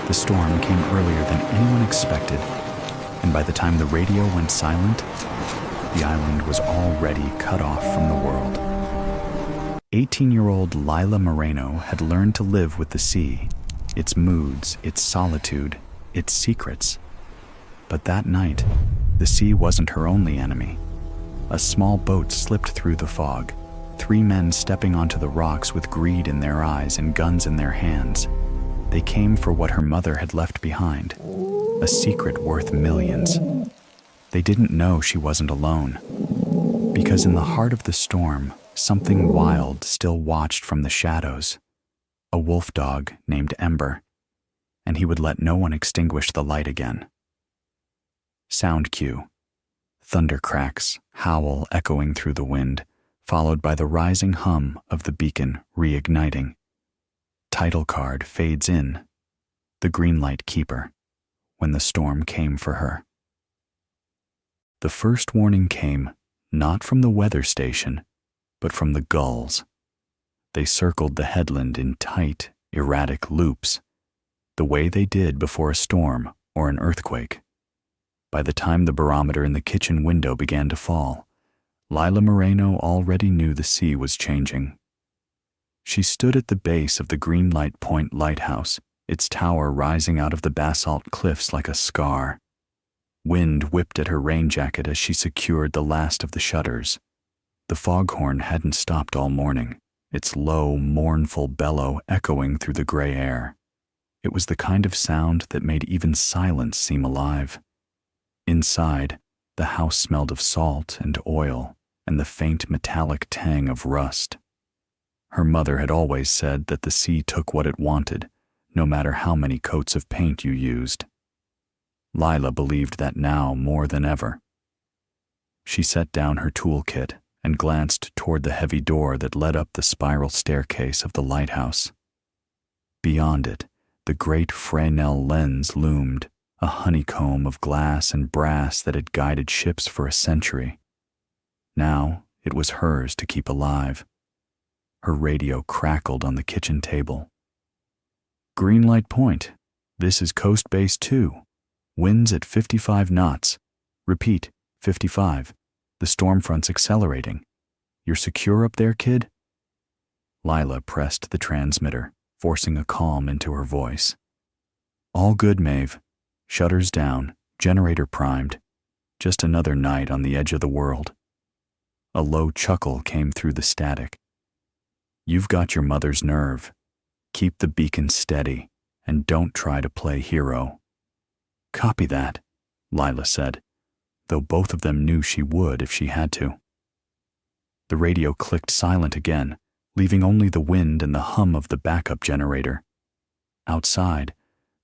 The storm came earlier than anyone expected, and by the time the radio went silent, the island was already cut off from the world. 18-year-old Lila Moreno had learned to live with the sea, its moods, its solitude, its secrets. But that night, the sea wasn't her only enemy. A small boat slipped through the fog, 3 men stepping onto the rocks with greed in their eyes and guns in their hands. They came for what her mother had left behind, a secret worth millions. They didn't know she wasn't alone, because in the heart of the storm, something wild still watched from the shadows. A wolfdog named Ember, and he would let no one extinguish the light again. Sound cue. Thunder cracks, howl echoing through the wind, followed by the rising hum of the beacon reigniting. Title card fades in, the green light keeper, when the storm came for her. The first warning came not from the weather station, but from the gulls. They circled the headland in tight, erratic loops, the way they did before a storm or an earthquake. By the time the barometer in the kitchen window began to fall, Lila Moreno already knew the sea was changing. She stood at the base of the Green Light Point lighthouse, its tower rising out of the basalt cliffs like a scar. Wind whipped at her rain jacket as she secured the last of the shutters. The foghorn hadn't stopped all morning, its low, mournful bellow echoing through the gray air. It was the kind of sound that made even silence seem alive. Inside, the house smelled of salt and oil and the faint metallic tang of rust. Her mother had always said that the sea took what it wanted, no matter how many coats of paint you used. Lila believed that now more than ever. She set down her toolkit and glanced toward the heavy door that led up the spiral staircase of the lighthouse. Beyond it, the great Fresnel lens loomed, a honeycomb of glass and brass that had guided ships for a century. Now it was hers to keep alive. Her radio crackled on the kitchen table. Green Light Point, this is Coast Base 2. Winds at 55 knots. Repeat, 55. The storm front's accelerating. You're secure up there, kid? Lila pressed the transmitter, forcing a calm into her voice. All good, Maeve. Shutters down, generator primed. Just another night on the edge of the world. A low chuckle came through the static. You've got your mother's nerve. Keep the beacon steady, and don't try to play hero. Copy that, Lila said, though both of them knew she would if she had to. The radio clicked silent again, leaving only the wind and the hum of the backup generator. Outside,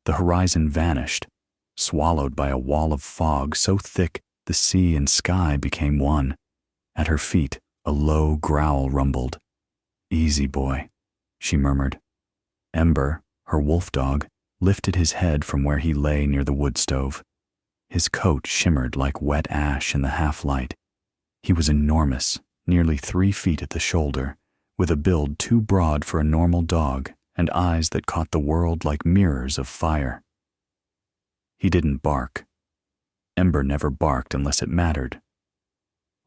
the horizon vanished, swallowed by a wall of fog so thick the sea and sky became one. At her feet, a low growl rumbled. Easy, boy, she murmured. Ember, her wolfdog, lifted his head from where he lay near the wood stove. His coat shimmered like wet ash in the half-light. He was enormous, nearly 3 feet at the shoulder, with a build too broad for a normal dog and eyes that caught the world like mirrors of fire. He didn't bark. Ember never barked unless it mattered.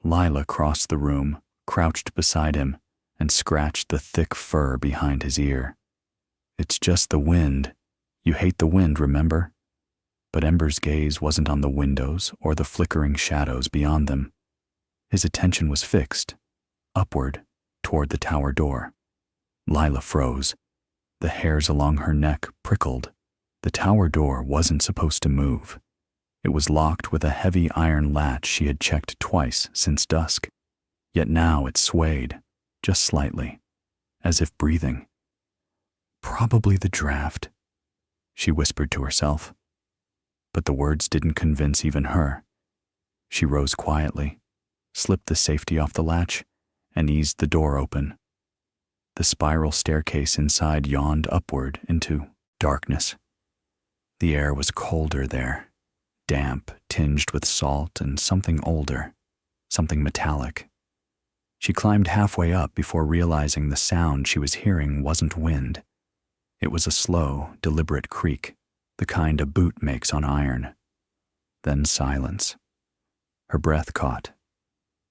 Lila crossed the room, crouched beside him, and scratched the thick fur behind his ear. It's just the wind. You hate the wind, remember? But Ember's gaze wasn't on the windows or the flickering shadows beyond them. His attention was fixed, upward, toward the tower door. Lila froze. The hairs along her neck prickled. The tower door wasn't supposed to move. It was locked with a heavy iron latch she had checked twice since dusk. Yet now it swayed, just slightly, as if breathing. Probably the draft, she whispered to herself. But the words didn't convince even her. She rose quietly, slipped the safety off the latch, and eased the door open. The spiral staircase inside yawned upward into darkness. The air was colder there, damp, tinged with salt and something older, something metallic. She climbed halfway up before realizing the sound she was hearing wasn't wind. It was a slow, deliberate creak, the kind a boot makes on iron. Then silence. Her breath caught.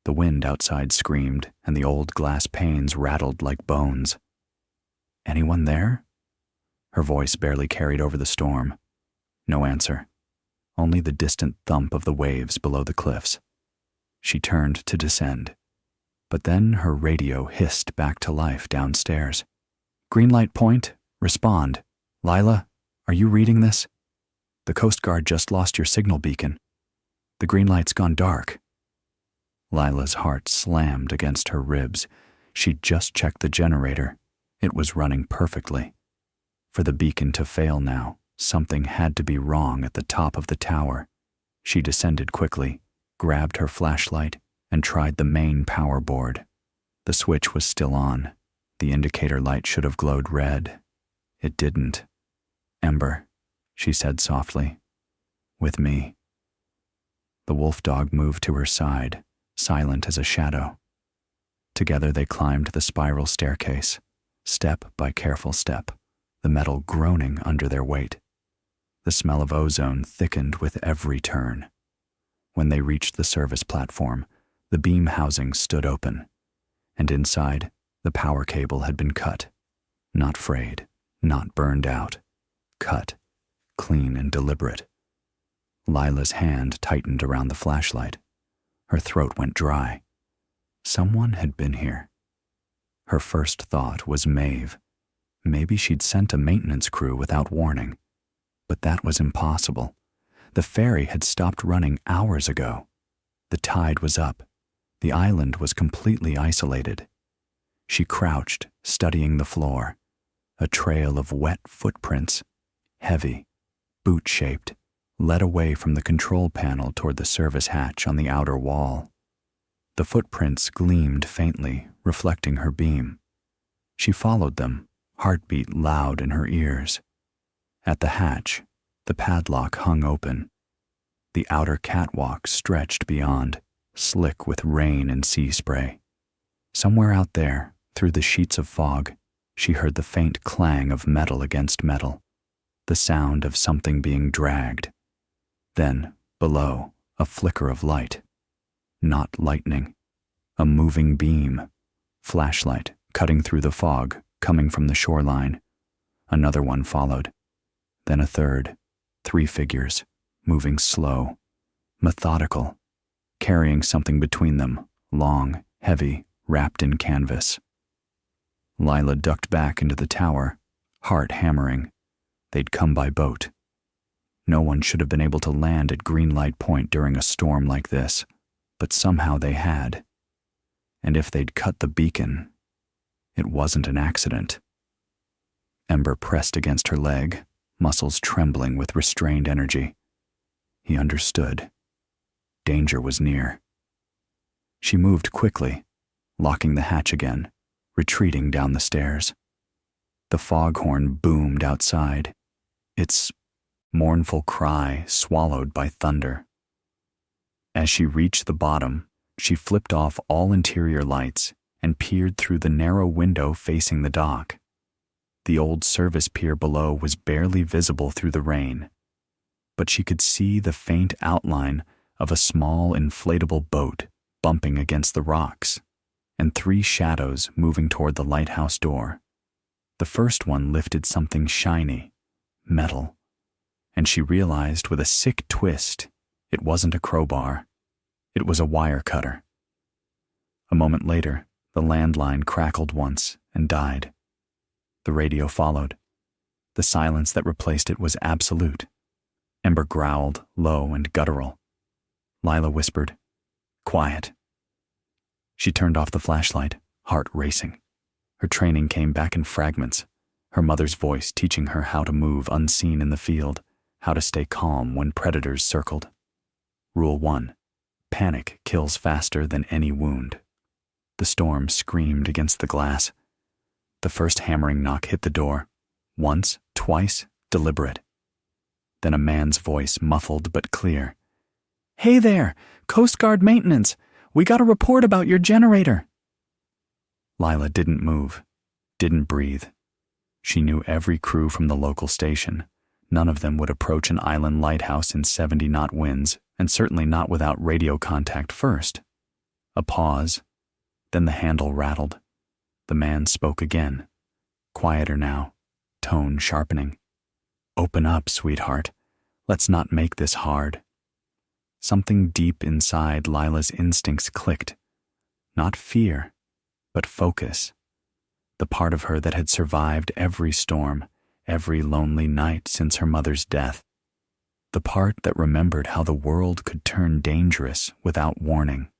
The wind outside screamed, and the old glass panes rattled like bones. Anyone there? Her voice barely carried over the storm. No answer. Only the distant thump of the waves below the cliffs. She turned to descend. But then her radio hissed back to life downstairs. Green light point, respond. Lila, are you reading this? The Coast Guard just lost your signal beacon. The green light's gone dark. Lila's heart slammed against her ribs. She'd just checked the generator. It was running perfectly. For the beacon to fail now, something had to be wrong at the top of the tower. She descended quickly, grabbed her flashlight, and tried the main power board. The switch was still on. The indicator light should have glowed red. It didn't. Ember, she said softly. With me. The Wolfdog moved to her side, silent as a shadow. Together they climbed the spiral staircase, step by careful step, the metal groaning under their weight. The smell of ozone thickened with every turn. When they reached the service platform, the beam housing stood open, and inside, the power cable had been cut. Not frayed, not burned out. Cut, clean and deliberate. Lila's hand tightened around the flashlight. Her throat went dry. Someone had been here. Her first thought was Maeve. Maybe she'd sent a maintenance crew without warning. But that was impossible. The ferry had stopped running hours ago. The tide was up. The island was completely isolated. She crouched, studying the floor. A trail of wet footprints, heavy, boot-shaped, led away from the control panel toward the service hatch on the outer wall. The footprints gleamed faintly, reflecting her beam. She followed them, heartbeat loud in her ears. At the hatch, the padlock hung open. The outer catwalk stretched beyond, slick with rain and sea spray. Somewhere out there, through the sheets of fog, she heard the faint clang of metal against metal, the sound of something being dragged. Then, below, a flicker of light. Not lightning. A moving beam. Flashlight, cutting through the fog, coming from the shoreline. Another one followed. Then a third. 3 figures, moving slow, methodical, carrying something between them, long, heavy, wrapped in canvas. Lila ducked back into the tower, heart hammering. They'd come by boat. No one should have been able to land at Green Light Point during a storm like this, but somehow they had. And if they'd cut the beacon, it wasn't an accident. Ember pressed against her leg, muscles trembling with restrained energy. He understood. Danger was near. She moved quickly, locking the hatch again, retreating down the stairs. The foghorn boomed outside, its mournful cry swallowed by thunder. As she reached the bottom, she flipped off all interior lights and peered through the narrow window facing the dock. The old service pier below was barely visible through the rain, but she could see the faint outline of a small inflatable boat bumping against the rocks, and 3 shadows moving toward the lighthouse door. The first one lifted something shiny, metal, and she realized with a sick twist it wasn't a crowbar. It was a wire cutter. A moment later, the landline crackled once and died. The radio followed. The silence that replaced it was absolute. Ember growled, low and guttural. Lila whispered, "Quiet." She turned off the flashlight, heart racing. Her training came back in fragments, her mother's voice teaching her how to move unseen in the field, how to stay calm when predators circled. Rule 1. Panic kills faster than any wound. The storm screamed against the glass. The first hammering knock hit the door. Once, twice, deliberate. Then a man's voice, muffled but clear. "Hey there! Coast Guard maintenance! We got a report about your generator!" Lila didn't move, didn't breathe. She knew every crew from the local station, None of them would approach an island lighthouse in 70-knot winds, and certainly not without radio contact first. A pause, then the handle rattled. The man spoke again, quieter now, tone sharpening. "Open up, sweetheart. Let's not make this hard." Something deep inside Lila's instincts clicked. Not fear, but focus. The part of her that had survived every storm, every lonely night since her mother's death. The part that remembered how the world could turn dangerous without warning.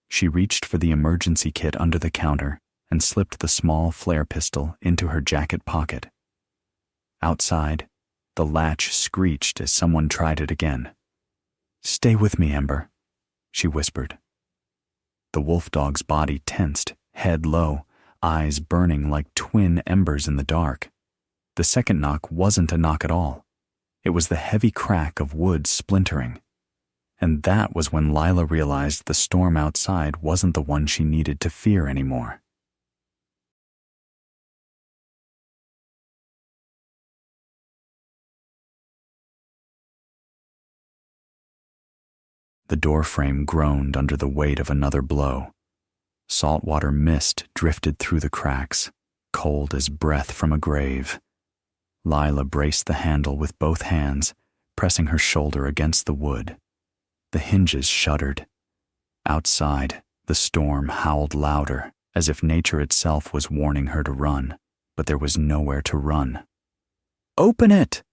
She reached for the emergency kit under the counter and slipped the small flare pistol into her jacket pocket. Outside, the latch screeched as someone tried it again. "Stay with me, Ember," she whispered. The Wolfdog's body tensed, head low, eyes burning like twin embers in the dark. The second knock wasn't a knock at all. It was the heavy crack of wood splintering. And that was when Lila realized the storm outside wasn't the one she needed to fear anymore. The doorframe groaned under the weight of another blow. Saltwater mist drifted through the cracks, cold as breath from a grave. Lila braced the handle with both hands, pressing her shoulder against the wood. The hinges shuddered. Outside, the storm howled louder, as if nature itself was warning her to run, but there was nowhere to run. "Open it!"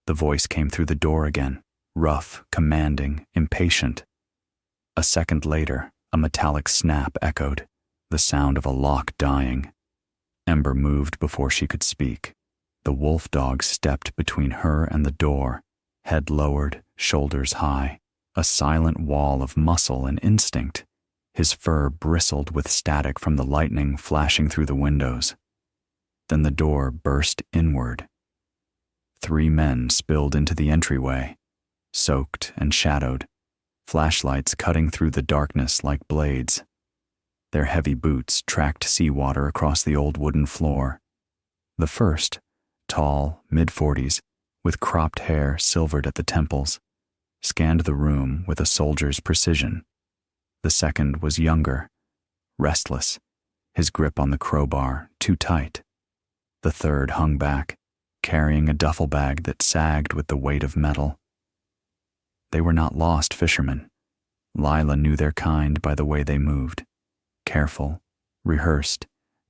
The voice came through the door again, rough, commanding, impatient. A second later, a metallic snap echoed, the sound of a lock dying. Ember moved before she could speak. The Wolfdog stepped between her and the door, head lowered, shoulders high, a silent wall of muscle and instinct. His fur bristled with static from the lightning flashing through the windows. Then the door burst inward. 3 men spilled into the entryway, soaked and shadowed, flashlights cutting through the darkness like blades. Their heavy boots tracked seawater across the old wooden floor. The first, tall, mid-40s, with cropped hair silvered at the temples, scanned the room with a soldier's precision. The second was younger, restless, his grip on the crowbar too tight. The third hung back, carrying a duffel bag that sagged with the weight of metal. They were not lost fishermen. Lila knew their kind by the way they moved, careful, rehearsed,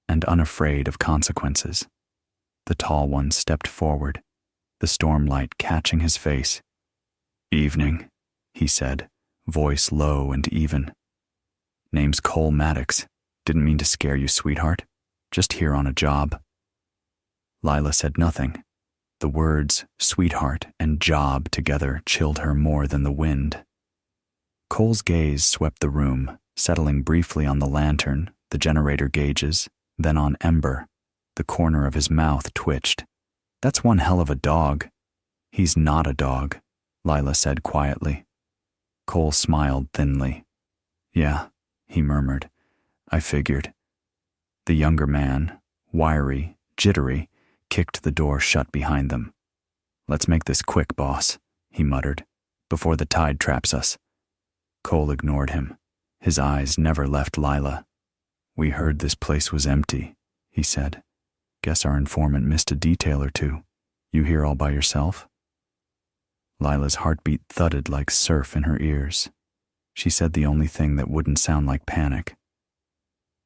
and unafraid of consequences. The tall one stepped forward, the stormlight catching his face. "Evening," he said, voice low and even. "Name's Cole Maddox. Didn't mean to scare you, sweetheart. Just here on a job." Lila said nothing. The words sweetheart and job together chilled her more than the wind. Cole's gaze swept the room, settling briefly on the lantern, the generator gauges, then on Ember. The corner of his mouth twitched. "That's one hell of a dog." "He's not a dog," Lila said quietly. Cole smiled thinly. "Yeah," he murmured. "I figured." The younger man, wiry, jittery, kicked the door shut behind them. "Let's make this quick, boss," he muttered, "before the tide traps us." Cole ignored him. His eyes never left Lila. "We heard this place was empty," he said. "Guess our informant missed a detail or two. You here all by yourself?" Lila's heartbeat thudded like surf in her ears. She said the only thing that wouldn't sound like panic.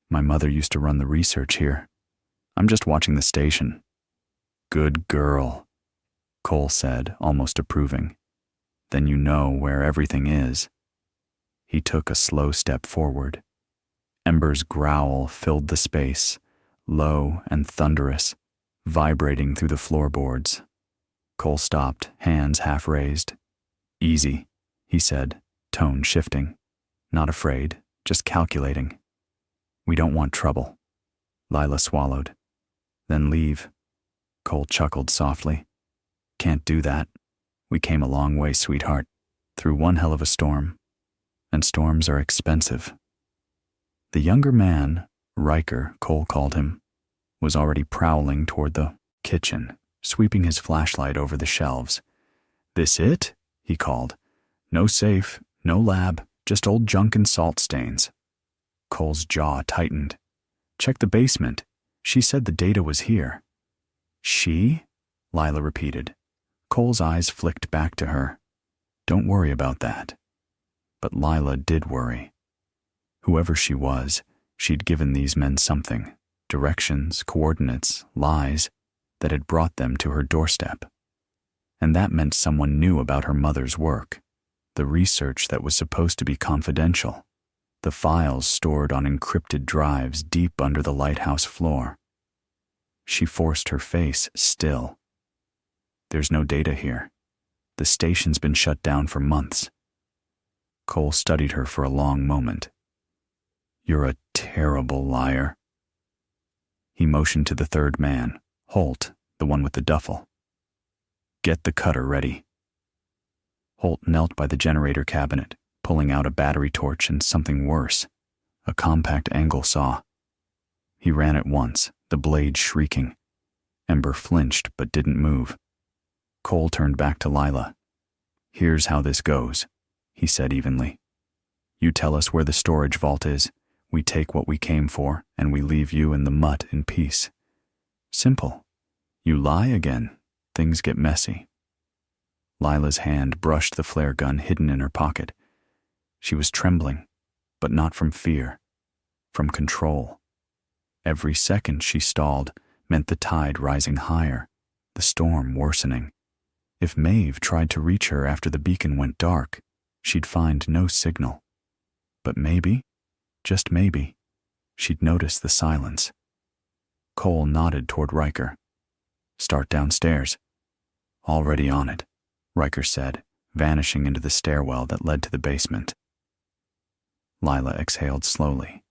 "My mother used to run the research here. I'm just watching the station." "Good girl," Cole said, almost approving. "Then you know where everything is." He took a slow step forward. Ember's growl filled the space, low and thunderous, vibrating through the floorboards. Cole stopped, hands half raised. "Easy," he said, tone shifting. "Not afraid, just calculating. We don't want trouble." Lila swallowed. "Then leave." Cole chuckled softly. "Can't do that. We came a long way, sweetheart, through one hell of a storm. And storms are expensive." The younger man, Riker, Cole called him, was already prowling toward the kitchen, sweeping his flashlight over the shelves. "This it?" he called. "No safe, no lab, just old junk and salt stains." Cole's jaw tightened. "Check the basement. She said the data was here." "She?" Lila repeated. Cole's eyes flicked back to her. "Don't worry about that." But Lila did worry. Whoever she was, she'd given these men something, directions, coordinates, lies, that had brought them to her doorstep. And that meant someone knew about her mother's work, the research that was supposed to be confidential, the files stored on encrypted drives deep under the lighthouse floor. She forced her face still. "There's no data here. The station's been shut down for months." Cole studied her for a long moment. "You're a terrible liar." He motioned to the third man, Holt, the one with the duffel. "Get the cutter ready." Holt knelt by the generator cabinet, pulling out a battery torch and something worse, a compact angle saw. He ran at once, the blade shrieking. Ember flinched but didn't move. Cole turned back to Lila. "Here's how this goes," he said evenly. "You tell us where the storage vault is, we take what we came for, and we leave you in the mutt in peace. Simple. You lie again, things get messy." Lila's hand brushed the flare gun hidden in her pocket. She was trembling, but not from fear, from control. Every second she stalled meant the tide rising higher, the storm worsening. If Maeve tried to reach her after the beacon went dark, she'd find no signal. But maybe, just maybe, she'd notice the silence. Cole nodded toward Riker. "Start downstairs." "Already on it," Riker said, vanishing into the stairwell that led to the basement. Lila exhaled slowly.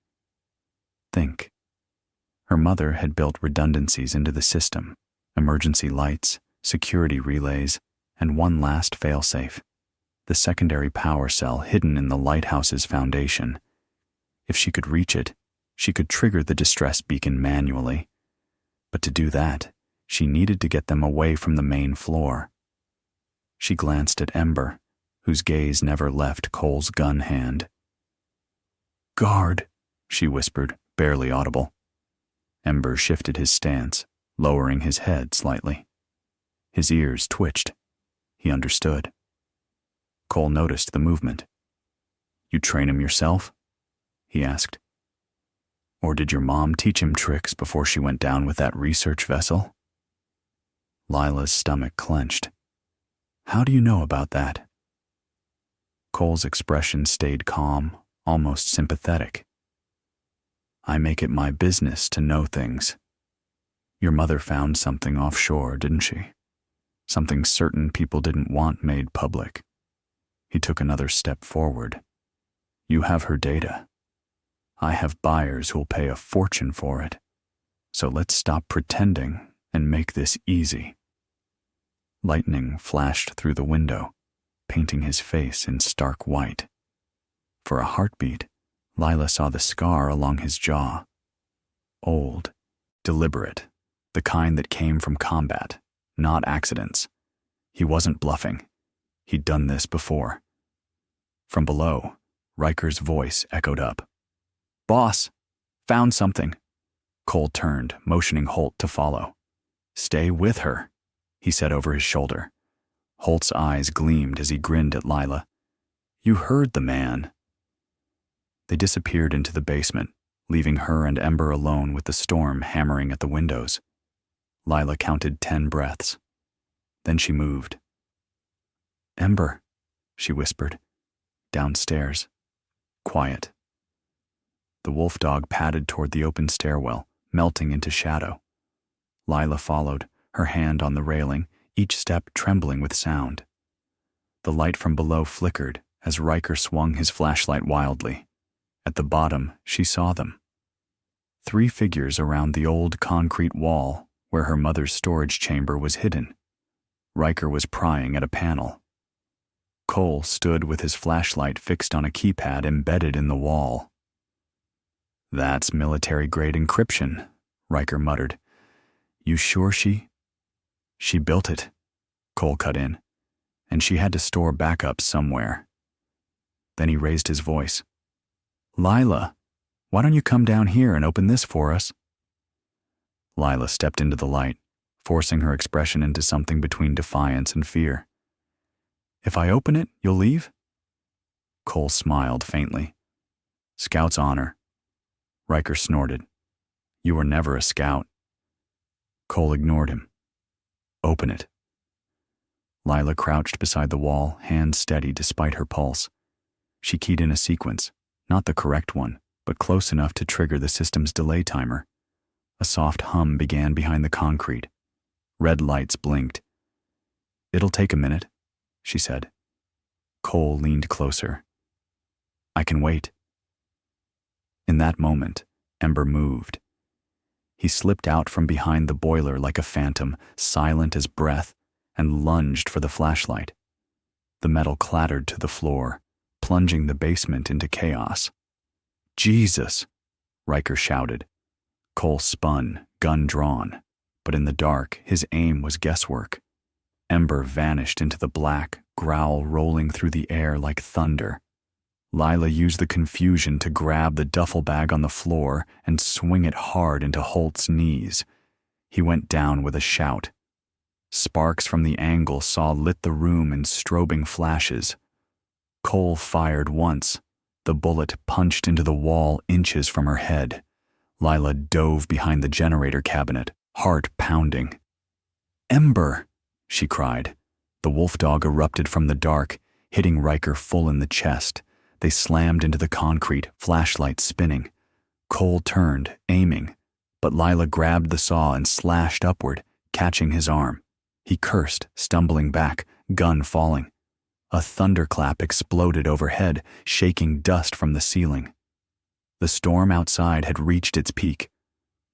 Think. Her mother had built redundancies into the system, emergency lights, security relays, and one last failsafe, the secondary power cell hidden in the lighthouse's foundation. If she could reach it, she could trigger the distress beacon manually. But to do that, she needed to get them away from the main floor. She glanced at Ember, whose gaze never left Cole's gun hand. "Guard," she whispered, barely audible. Ember shifted his stance, lowering his head slightly. His ears twitched. He understood. Cole noticed the movement. "You train him yourself?" he asked. "Or did your mom teach him tricks before she went down with that research vessel?" Lila's stomach clenched. "How do you know about that?" Cole's expression stayed calm, almost sympathetic. "I make it my business to know things. Your mother found something offshore, didn't she? Something certain people didn't want made public." He took another step forward. "You have her data. I have buyers who'll pay a fortune for it. So let's stop pretending and make this easy." Lightning flashed through the window, painting his face in stark white. For a heartbeat, Lila saw the scar along his jaw. Old, deliberate, the kind that came from combat, not accidents. He wasn't bluffing. He'd done this before. From below, Riker's voice echoed up. "Boss, found something." Cole turned, motioning Holt to follow. "Stay with her," he said over his shoulder. Holt's eyes gleamed as he grinned at Lila. "You heard the man." They disappeared into the basement, leaving her and Ember alone with the storm hammering at the windows. Lila counted 10 breaths. Then she moved. "Ember," she whispered. Downstairs. Quiet. The Wolfdog padded toward the open stairwell, melting into shadow. Lila followed, her hand on the railing, each step trembling with sound. The light from below flickered as Riker swung his flashlight wildly. At the bottom, she saw them. 3 figures around the old concrete wall where her mother's storage chamber was hidden. Riker was prying at a panel. Cole stood with his flashlight fixed on a keypad embedded in the wall. "That's military-grade encryption," Riker muttered. "You sure she—" She built it, Cole cut in, and she had to store backup somewhere. Then he raised his voice. Lila, why don't you come down here and open this for us? Lila stepped into the light, forcing her expression into something between defiance and fear. If I open it, you'll leave? Cole smiled faintly. Scout's honor. Riker snorted. You were never a scout. Cole ignored him. Open it. Lila crouched beside the wall, hands steady despite her pulse. She keyed in a sequence, not the correct one, but close enough to trigger the system's delay timer. A soft hum began behind the concrete. Red lights blinked. It'll take a minute, she said. Cole leaned closer. I can wait. In that moment, Ember moved. He slipped out from behind the boiler like a phantom, silent as breath, and lunged for the flashlight. The metal clattered to the floor, plunging the basement into chaos. Jesus! Riker shouted. Cole spun, gun drawn, but in the dark, his aim was guesswork. Ember vanished into the black, growl rolling through the air like thunder. Lila used the confusion to grab the duffel bag on the floor and swing it hard into Holt's knees. He went down with a shout. Sparks from the angle saw lit the room in strobing flashes. Cole fired once. The bullet punched into the wall inches from her head. Lila dove behind the generator cabinet, heart pounding. Ember! She cried. The Wolfdog erupted from the dark, hitting Riker full in the chest. They slammed into the concrete, flashlight spinning. Cole turned, aiming, but Lila grabbed the saw and slashed upward, catching his arm. He cursed, stumbling back, gun falling. A thunderclap exploded overhead, shaking dust from the ceiling. The storm outside had reached its peak.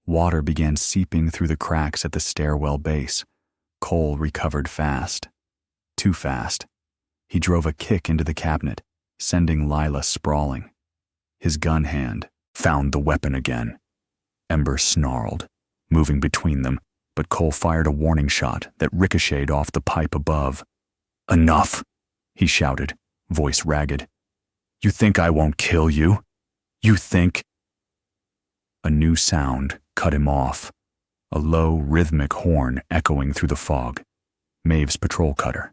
Water began seeping through the cracks at the stairwell base. Cole recovered fast. Too fast. He drove a kick into the cabinet, sending Lila sprawling. His gun hand found the weapon again. Ember snarled, moving between them, but Cole fired a warning shot that ricocheted off the pipe above. Enough, he shouted, voice ragged. You think I won't kill you? You think? A new sound cut him off, a low, rhythmic horn echoing through the fog. Maeve's patrol cutter.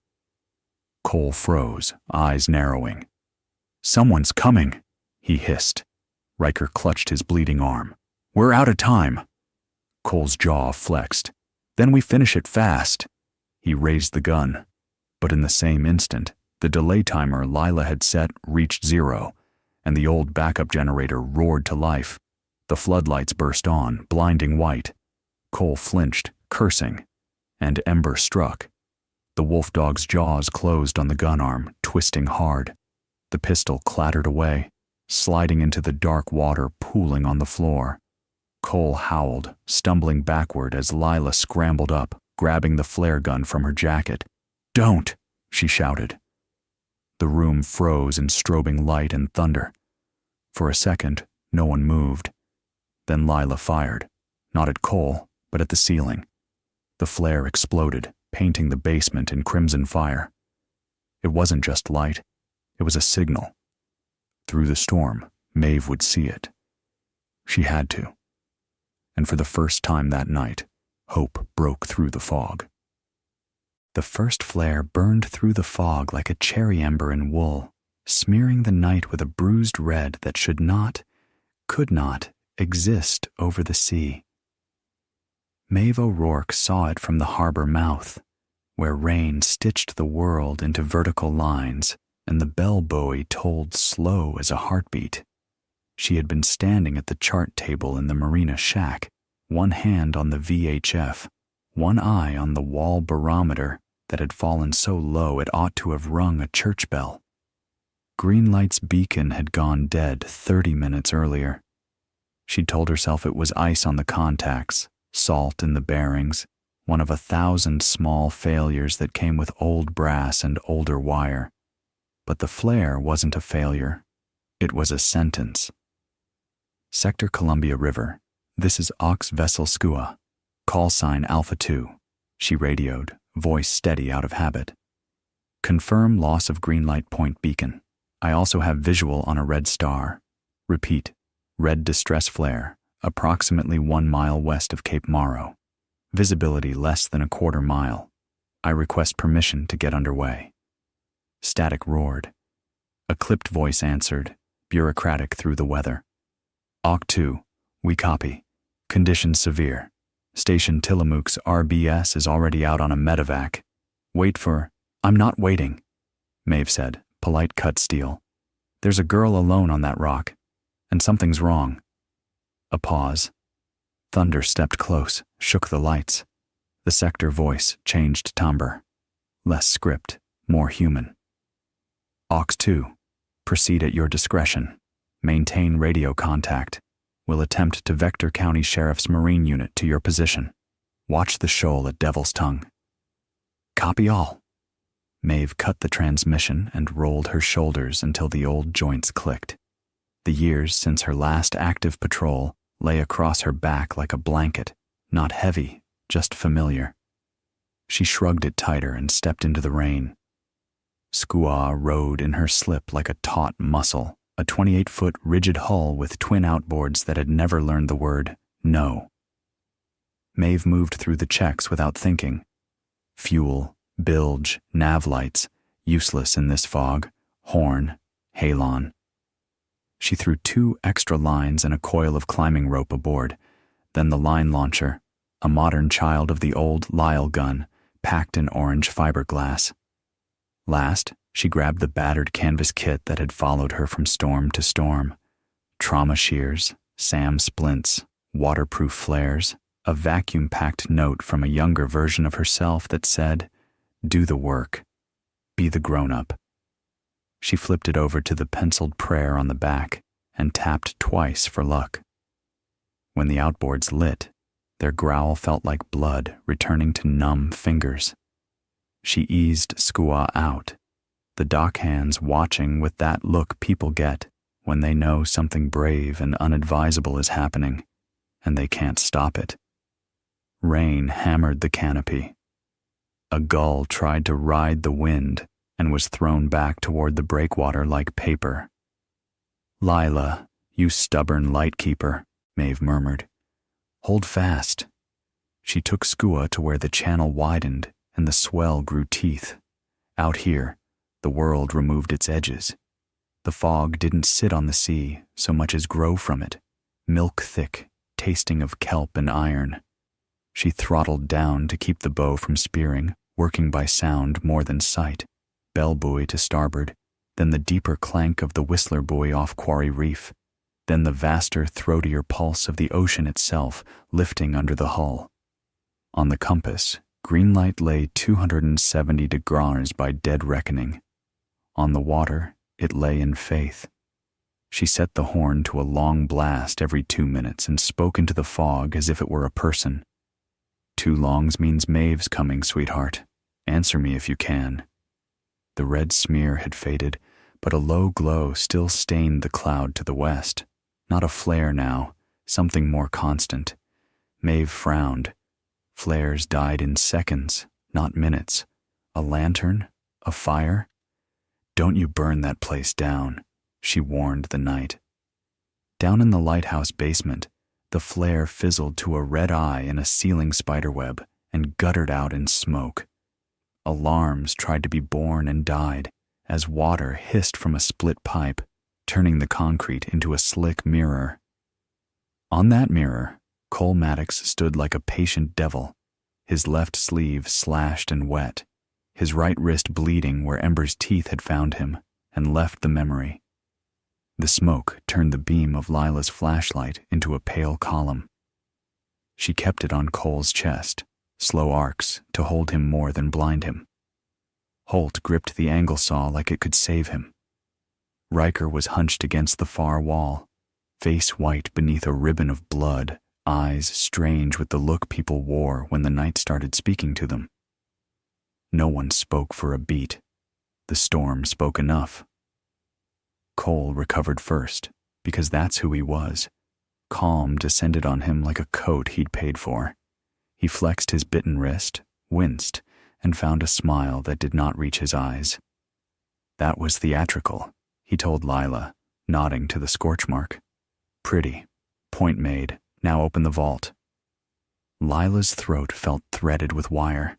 Cole froze, eyes narrowing. Someone's coming, he hissed. Riker clutched his bleeding arm. We're out of time. Cole's jaw flexed. Then we finish it fast. He raised the gun. But in the same instant, the delay timer Lila had set reached 0, and the old backup generator roared to life. The floodlights burst on, blinding white. Cole flinched, cursing, and Ember struck. The Wolfdog's jaws closed on the gun arm, twisting hard. The pistol clattered away, sliding into the dark water pooling on the floor. Cole howled, stumbling backward as Lila scrambled up, grabbing the flare gun from her jacket. Don't, she shouted. The room froze in strobing light and thunder. For a second, no one moved. Then Lila fired, not at Cole, but at the ceiling. The flare exploded, painting the basement in crimson fire. It wasn't just light. It was a signal. Through the storm, Maeve would see it. She had to. And for the first time that night, hope broke through the fog. The first flare burned through the fog like a cherry ember in wool, smearing the night with a bruised red that should not, could not, exist over the sea. Maeve O'Rourke saw it from the harbor mouth, where rain stitched the world into vertical lines, and the bell buoy tolled slow as a heartbeat. She had been standing at the chart table in the marina shack, one hand on the VHF, one eye on the wall barometer that had fallen so low it ought to have rung a church bell. Greenlight's beacon had gone dead 30 minutes earlier. She'd told herself it was ice on the contacts, salt in the bearings, one of 1,000 small failures that came with old brass and older wire. But the flare wasn't a failure. It was a sentence. Sector Columbia River. This is Ox Vessel Skua. Call sign Alpha 2. She radioed, voice steady out of habit. Confirm loss of green light point beacon. I also have visual on a red star. Repeat, red distress flare, approximately 1 mile west of Cape Morrow. Visibility less than a quarter mile. I request permission to get underway. Static roared. A clipped voice answered, bureaucratic through the weather. Awk 2, we copy. Conditions severe. Station Tillamook's RBS is already out on a medevac. Wait for... I'm not waiting, Maeve said, polite cut steel. There's a girl alone on that rock, and something's wrong. A pause. Thunder stepped close, shook the lights. The sector voice changed timbre. Less script, more human. Aux 2, proceed at your discretion. Maintain radio contact. Will attempt to vector County Sheriff's Marine Unit to your position. Watch the shoal at Devil's Tongue. Copy all. Maeve cut the transmission and rolled her shoulders until the old joints clicked. The years since her last active patrol lay across her back like a blanket, not heavy, just familiar. She shrugged it tighter and stepped into the rain. Squaw rode in her slip like a taut muscle, a 28-foot rigid hull with twin outboards that had never learned the word no. Maeve moved through the checks without thinking. Fuel, bilge, nav lights, useless in this fog, horn, halon. She threw 2 extra lines and a coil of climbing rope aboard, then the line launcher, a modern child of the old Lyle gun, packed in orange fiberglass. Last, she grabbed the battered canvas kit that had followed her from storm to storm. Trauma shears, SAM splints, waterproof flares, a vacuum-packed note from a younger version of herself that said, "Do the work. Be the grown-up." She flipped it over to the penciled prayer on the back and tapped twice for luck. When the outboards lit, their growl felt like blood returning to numb fingers. She eased Squaw out, the dock hands watching with that look people get when they know something brave and unadvisable is happening, and they can't stop it. Rain hammered the canopy. A gull tried to ride the wind and was thrown back toward the breakwater like paper. "Lila, you stubborn lightkeeper," Maeve murmured. "Hold fast." She took Squaw to where the channel widened and the swell grew teeth. Out here, the world removed its edges. The fog didn't sit on the sea so much as grow from it, milk thick, tasting of kelp and iron. She throttled down to keep the bow from spearing, working by sound more than sight. Bell buoy to starboard, then the deeper clank of the Whistler buoy off Quarry Reef, then the vaster, throatier pulse of the ocean itself lifting under the hull. On the compass, green light lay 270 degrees by dead reckoning. On the water, it lay in faith. She set the horn to a long blast every 2 minutes and spoke into the fog as if it were a person. 2 longs means Maeve's coming, sweetheart. Answer me if you can. The red smear had faded, but a low glow still stained the cloud to the west. Not a flare now, something more constant. Maeve frowned. Flares died in seconds, not minutes. A lantern? A fire? "Don't you burn that place down," she warned the night. Down in the lighthouse basement, the flare fizzled to a red eye in a ceiling spiderweb and guttered out in smoke. Alarms tried to be born and died as water hissed from a split pipe, turning the concrete into a slick mirror. On that mirror, Cole Maddox stood like a patient devil, his left sleeve slashed and wet, his right wrist bleeding where Ember's teeth had found him and left the memory. The smoke turned the beam of Lila's flashlight into a pale column. She kept it on Cole's chest, slow arcs to hold him more than blind him. Holt gripped the angle saw like it could save him. Riker was hunched against the far wall, face white beneath a ribbon of blood, eyes strange with the look people wore when the night started speaking to them. No one spoke for a beat. The storm spoke enough. Cole recovered first, because that's who he was. Calm descended on him like a coat he'd paid for. He flexed his bitten wrist, winced, and found a smile that did not reach his eyes. That was theatrical, he told Lila, nodding to the scorch mark. Pretty. Point made. Now open the vault. Lila's throat felt threaded with wire.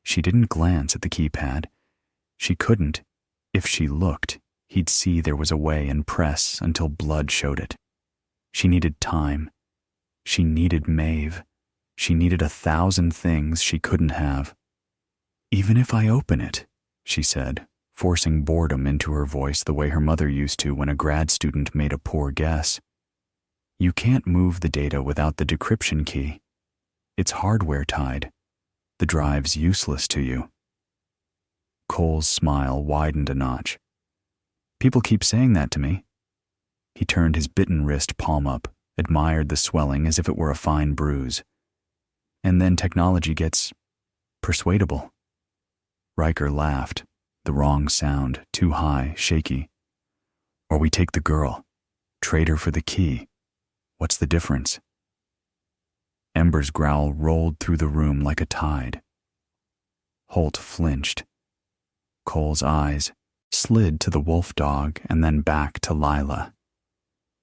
She didn't glance at the keypad. She couldn't. If she looked, he'd see there was a way and press until blood showed it. She needed time. She needed Maeve. She needed 1,000 things she couldn't have. Even if I open it, she said, forcing boredom into her voice the way her mother used to when a grad student made a poor guess. You can't move the data without the decryption key. It's hardware tied. The drive's useless to you. Cole's smile widened a notch. People keep saying that to me. He turned his bitten wrist palm up, admired the swelling as if it were a fine bruise. And then technology gets persuadable. Riker laughed, the wrong sound, too high, shaky. Or we take the girl, trade her for the key. What's the difference? Ember's growl rolled through the room like a tide. Holt flinched. Cole's eyes slid to the Wolfdog and then back to Lila.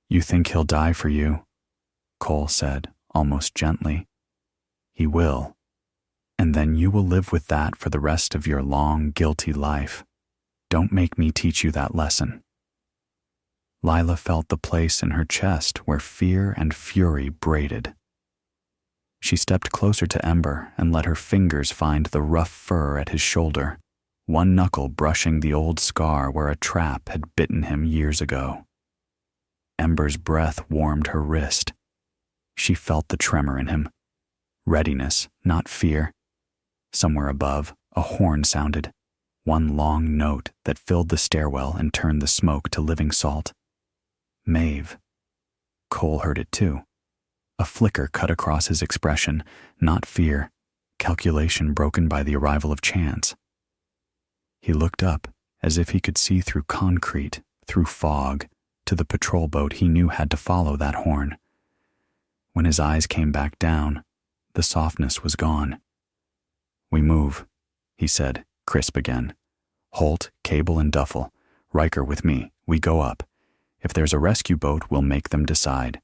You think he'll die for you? Cole said, almost gently. He will. And then you will live with that for the rest of your long, guilty life. Don't make me teach you that lesson. Lila felt the place in her chest where fear and fury braided. She stepped closer to Ember and let her fingers find the rough fur at his shoulder, one knuckle brushing the old scar where a trap had bitten him years ago. Ember's breath warmed her wrist. She felt the tremor in him. Readiness, not fear. Somewhere above, a horn sounded, one long note that filled the stairwell and turned the smoke to living salt. Maeve. Cole heard it too. A flicker cut across his expression, not fear, calculation broken by the arrival of chance. He looked up, as if he could see through concrete, through fog, to the patrol boat he knew had to follow that horn. When his eyes came back down, the softness was gone. We move, he said, crisp again. Holt, Cable, and Duffel. Riker with me. We go up. If there's a rescue boat, we'll make them decide.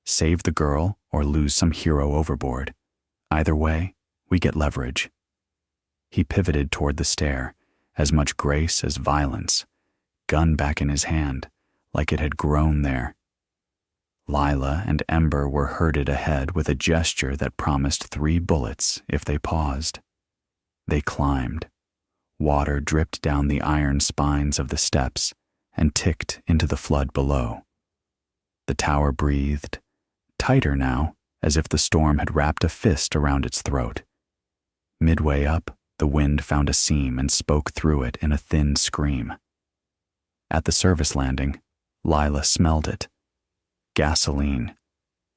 Save the girl or lose some hero overboard. Either way, we get leverage. He pivoted toward the stair, as much grace as violence, gun back in his hand, like it had grown there. Lila and Ember were herded ahead with a gesture that promised 3 bullets if they paused. They climbed. Water dripped down the iron spines of the steps and ticked into the flood below. The tower breathed, tighter now, as if the storm had wrapped a fist around its throat. Midway up, the wind found a seam and spoke through it in a thin scream. At the service landing, Lila smelled it. Gasoline.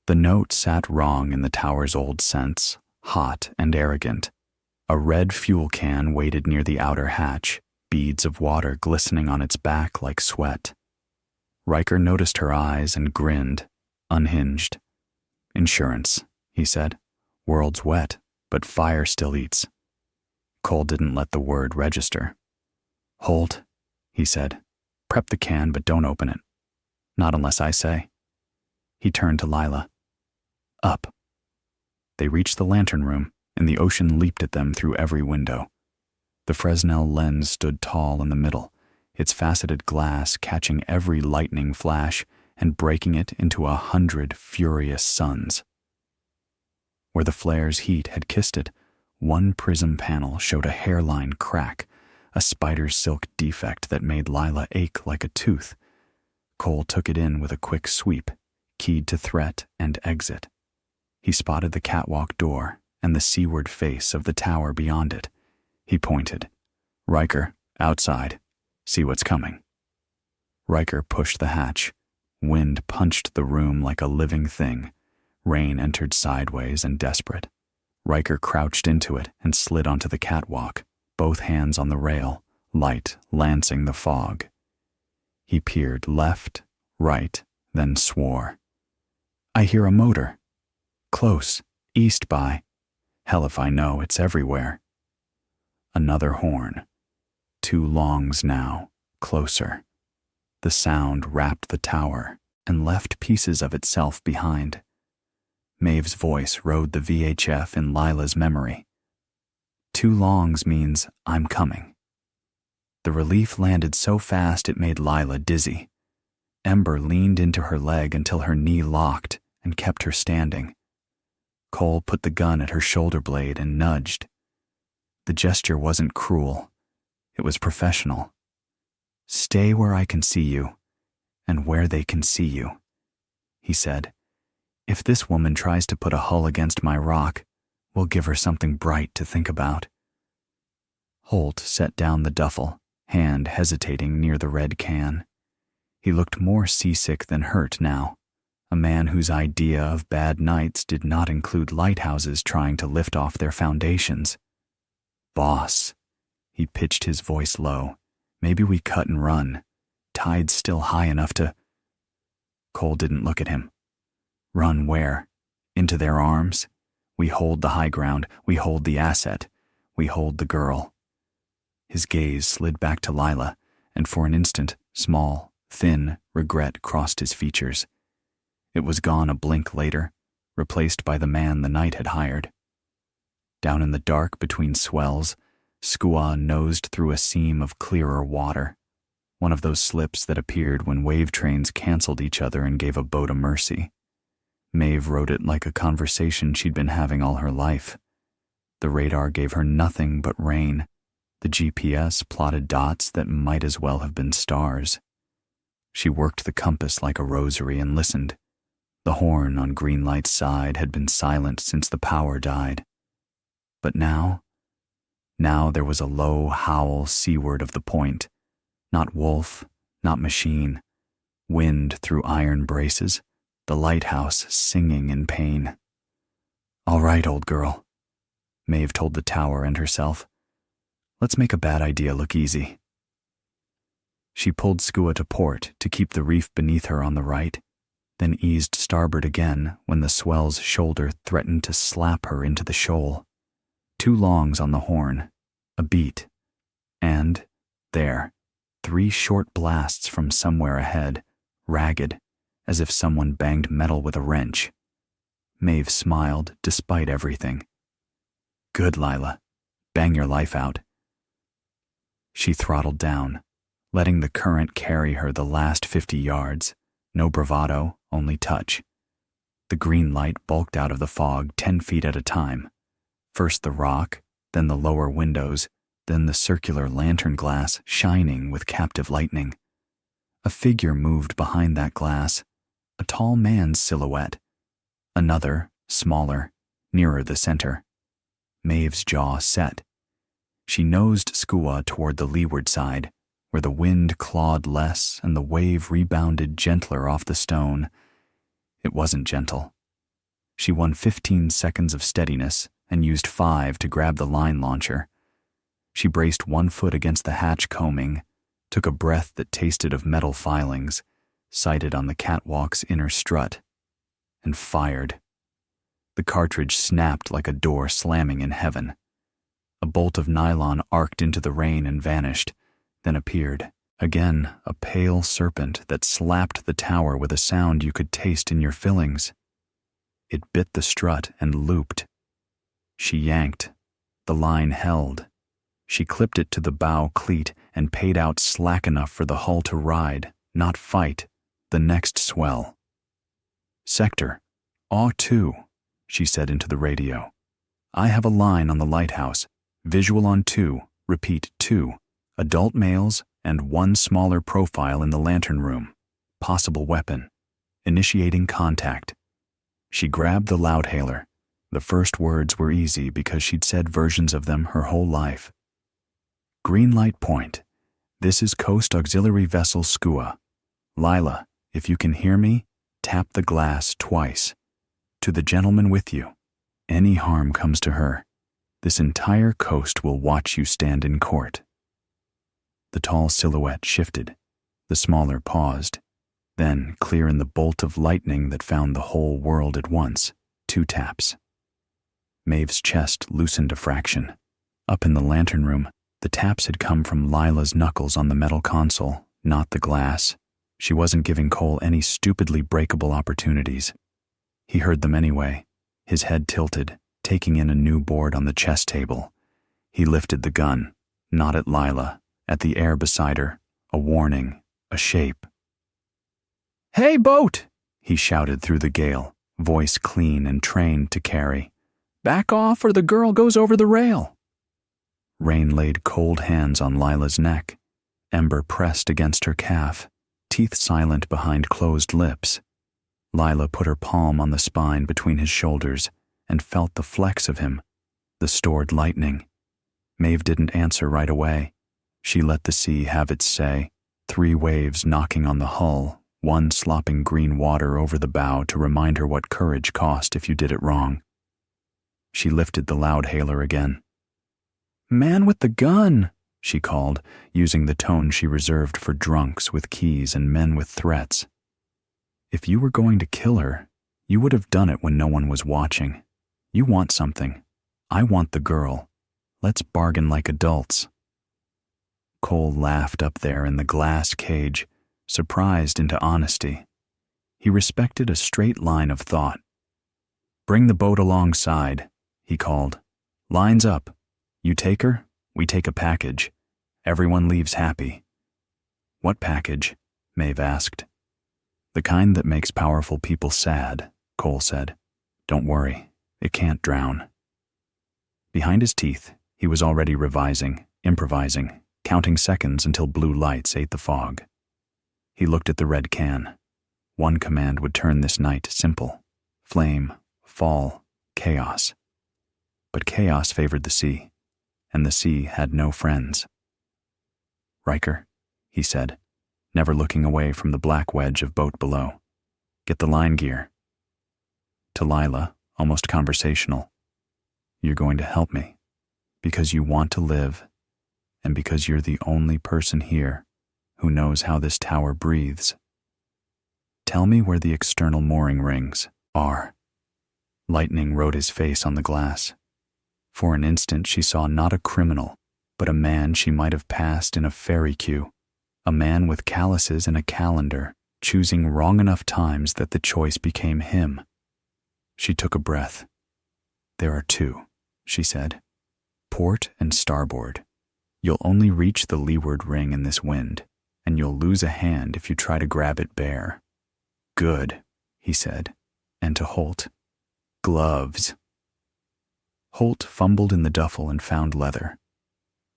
The note sat wrong in the tower's old sense, hot and arrogant. A red fuel can waited near the outer hatch, beads of water glistening on its back like sweat. Riker noticed her eyes and grinned, unhinged. Insurance, he said. World's wet, but fire still eats. Cole didn't let the word register. Hold, he said. Prep the can, but don't open it. Not unless I say. He turned to Lila. Up. They reached the lantern room, and the ocean leaped at them through every window. The Fresnel lens stood tall in the middle, its faceted glass catching every lightning flash and breaking it into 100 furious suns. Where the flare's heat had kissed it, one prism panel showed a hairline crack, a spider's silk defect that made Lila ache like a tooth. Cole took it in with a quick sweep, keyed to threat and exit. He spotted the catwalk door and the seaward face of the tower beyond it. He pointed. Riker, outside. See what's coming. Riker pushed the hatch. Wind punched the room like a living thing. Rain entered sideways and desperate. Riker crouched into it and slid onto the catwalk, both hands on the rail, light lancing the fog. He peered left, right, then swore. I hear a motor. Close, east by. Hell if I know, it's everywhere. Another horn. 2 longs now, closer. The sound wrapped the tower and left pieces of itself behind. Maeve's voice rode the VHF in Lila's memory. 2 longs means I'm coming. The relief landed so fast it made Lila dizzy. Ember leaned into her leg until her knee locked and kept her standing. Cole put the gun at her shoulder blade and nudged. The gesture wasn't cruel. It was professional. Stay where I can see you, and where they can see you, he said. If this woman tries to put a hull against my rock, we'll give her something bright to think about. Holt set down the duffel, hand hesitating near the red can. He looked more seasick than hurt now, a man whose idea of bad nights did not include lighthouses trying to lift off their foundations. Boss, he pitched his voice low. Maybe we cut and run. Tide's still high enough to... Cole didn't look at him. Run where? Into their arms? We hold the high ground. We hold the asset. We hold the girl. His gaze slid back to Lila, and for an instant, small, thin regret crossed his features. It was gone a blink later, replaced by the man the night had hired. Down in the dark between swells, Skua nosed through a seam of clearer water, one of those slips that appeared when wave trains canceled each other and gave a boat a mercy. Maeve wrote it like a conversation she'd been having all her life. The radar gave her nothing but rain. The GPS plotted dots that might as well have been stars. She worked the compass like a rosary and listened. The horn on Greenlight's side had been silent since the power died. But now there was a low howl seaward of the point. Not wolf, not machine. Wind through iron braces, the lighthouse singing in pain. All right, old girl, Maeve told the tower and herself. Let's make a bad idea look easy. She pulled Skua to port to keep the reef beneath her on the right, then eased starboard again when the swell's shoulder threatened to slap her into the shoal. 2 longs on the horn, a beat, and, there, 3 short blasts from somewhere ahead, ragged, as if someone banged metal with a wrench. Maeve smiled despite everything. Good, Lila. Bang your life out. She throttled down, letting the current carry her the last 50 yards. No bravado, only touch. The green light bulked out of the fog 10 feet at a time. First the rock, then the lower windows, then the circular lantern glass shining with captive lightning. A figure moved behind that glass, a tall man's silhouette. Another, smaller, nearer the center. Maeve's jaw set. She nosed Skua toward the leeward side, where the wind clawed less and the wave rebounded gentler off the stone. It wasn't gentle. She won 15 seconds of steadiness and used 5 to grab the line launcher. She braced 1 foot against the hatch combing, took a breath that tasted of metal filings, sighted on the catwalk's inner strut, and fired. The cartridge snapped like a door slamming in heaven. A bolt of nylon arced into the rain and vanished, then appeared, again a pale serpent that slapped the tower with a sound you could taste in your fillings. It bit the strut and looped. She yanked. The line held. She clipped it to the bow cleat and paid out slack enough for the hull to ride, not fight, the next swell. Sector, AW2, she said into the radio. I have a line on the lighthouse. Visual on 2, repeat 2, adult males and 1 smaller profile in the lantern room. Possible weapon. Initiating contact. She grabbed the loudhailer. The first words were easy because she'd said versions of them her whole life. Greenlight Point. This is Coast Auxiliary Vessel Skua. Lila, if you can hear me, tap the glass twice. To the gentleman with you. Any harm comes to her. This entire coast will watch you stand in court. The tall silhouette shifted. The smaller paused. Then, clear in the bolt of lightning that found the whole world at once, 2 taps. Maeve's chest loosened a fraction. Up in the lantern room, the taps had come from Lila's knuckles on the metal console, not the glass. She wasn't giving Cole any stupidly breakable opportunities. He heard them anyway, his head tilted, taking in a new board on the chess table. He lifted the gun, not at Lila, at the air beside her, a warning, a shape. "Hey, boat!" he shouted through the gale, voice clean and trained to carry. "Back off or the girl goes over the rail." Rain laid cold hands on Lila's neck. Ember pressed against her calf, teeth silent behind closed lips. Lila put her palm on the spine between his shoulders and felt the flex of him, the stored lightning. Maeve didn't answer right away. She let the sea have its say, 3 waves knocking on the hull, one slopping green water over the bow to remind her what courage cost if you did it wrong. She lifted the loudhailer again. "Man with the gun," she called, using the tone she reserved for drunks with keys and men with threats. "If you were going to kill her, you would have done it when no one was watching. You want something. I want the girl. Let's bargain like adults." Cole laughed up there in the glass cage, surprised into honesty. He respected a straight line of thought. "Bring the boat alongside," he called. "Lines up. You take her, we take a package. Everyone leaves happy." "What package?" Maeve asked. "The kind that makes powerful people sad," Cole said. "Don't worry, it can't drown." Behind his teeth, he was already revising, improvising, counting seconds until blue lights ate the fog. He looked at the red can. One command would turn this night simple: flame, fall, chaos. But chaos favored the sea, and the sea had no friends. "Riker," he said, never looking away from the black wedge of boat below. "Get the line gear." To Lila, almost conversational, "You're going to help me, because you want to live, and because you're the only person here who knows how this tower breathes. Tell me where the external mooring rings are." Lightning wrote his face on the glass. For an instant she saw not a criminal, but a man she might have passed in a ferry queue, a man with calluses and a calendar, choosing wrong enough times that the choice became him. She took a breath. "There are 2, she said. "Port and starboard. You'll only reach the leeward ring in this wind, and you'll lose a hand if you try to grab it bare." "Good," he said, and to Holt, "Gloves." Holt fumbled in the duffel and found leather.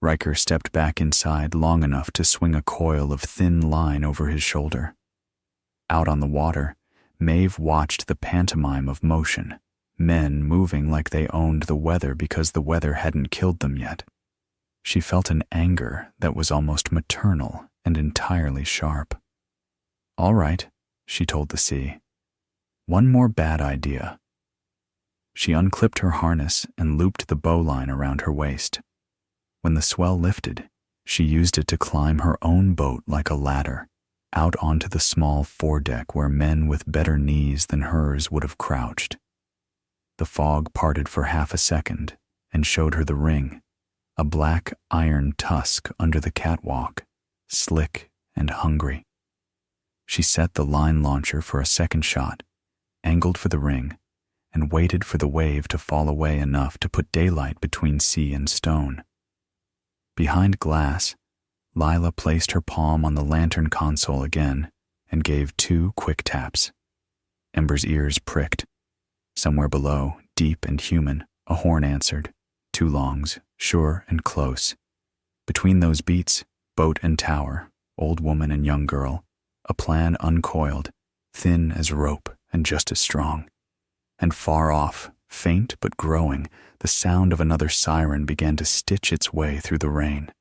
Riker stepped back inside long enough to swing a coil of thin line over his shoulder. Out on the water, Maeve watched the pantomime of motion, men moving like they owned the weather because the weather hadn't killed them yet. She felt an anger that was almost maternal and entirely sharp. "All right," she told the sea. "One more bad idea." She unclipped her harness and looped the bowline around her waist. When the swell lifted, she used it to climb her own boat like a ladder, out onto the small foredeck where men with better knees than hers would have crouched. The fog parted for half a second and showed her the ring, a black iron tusk under the catwalk, slick and hungry. She set the line launcher for a second shot, angled for the ring, and waited for the wave to fall away enough to put daylight between sea and stone. Behind glass, Lila placed her palm on the lantern console again and gave 2 quick taps. Ember's ears pricked. Somewhere below, deep and human, a horn answered, 2 longs, sure and close. Between those beats, boat and tower, old woman and young girl, a plan uncoiled, thin as rope and just as strong. And far off, faint but growing, the sound of another siren began to stitch its way through the rain.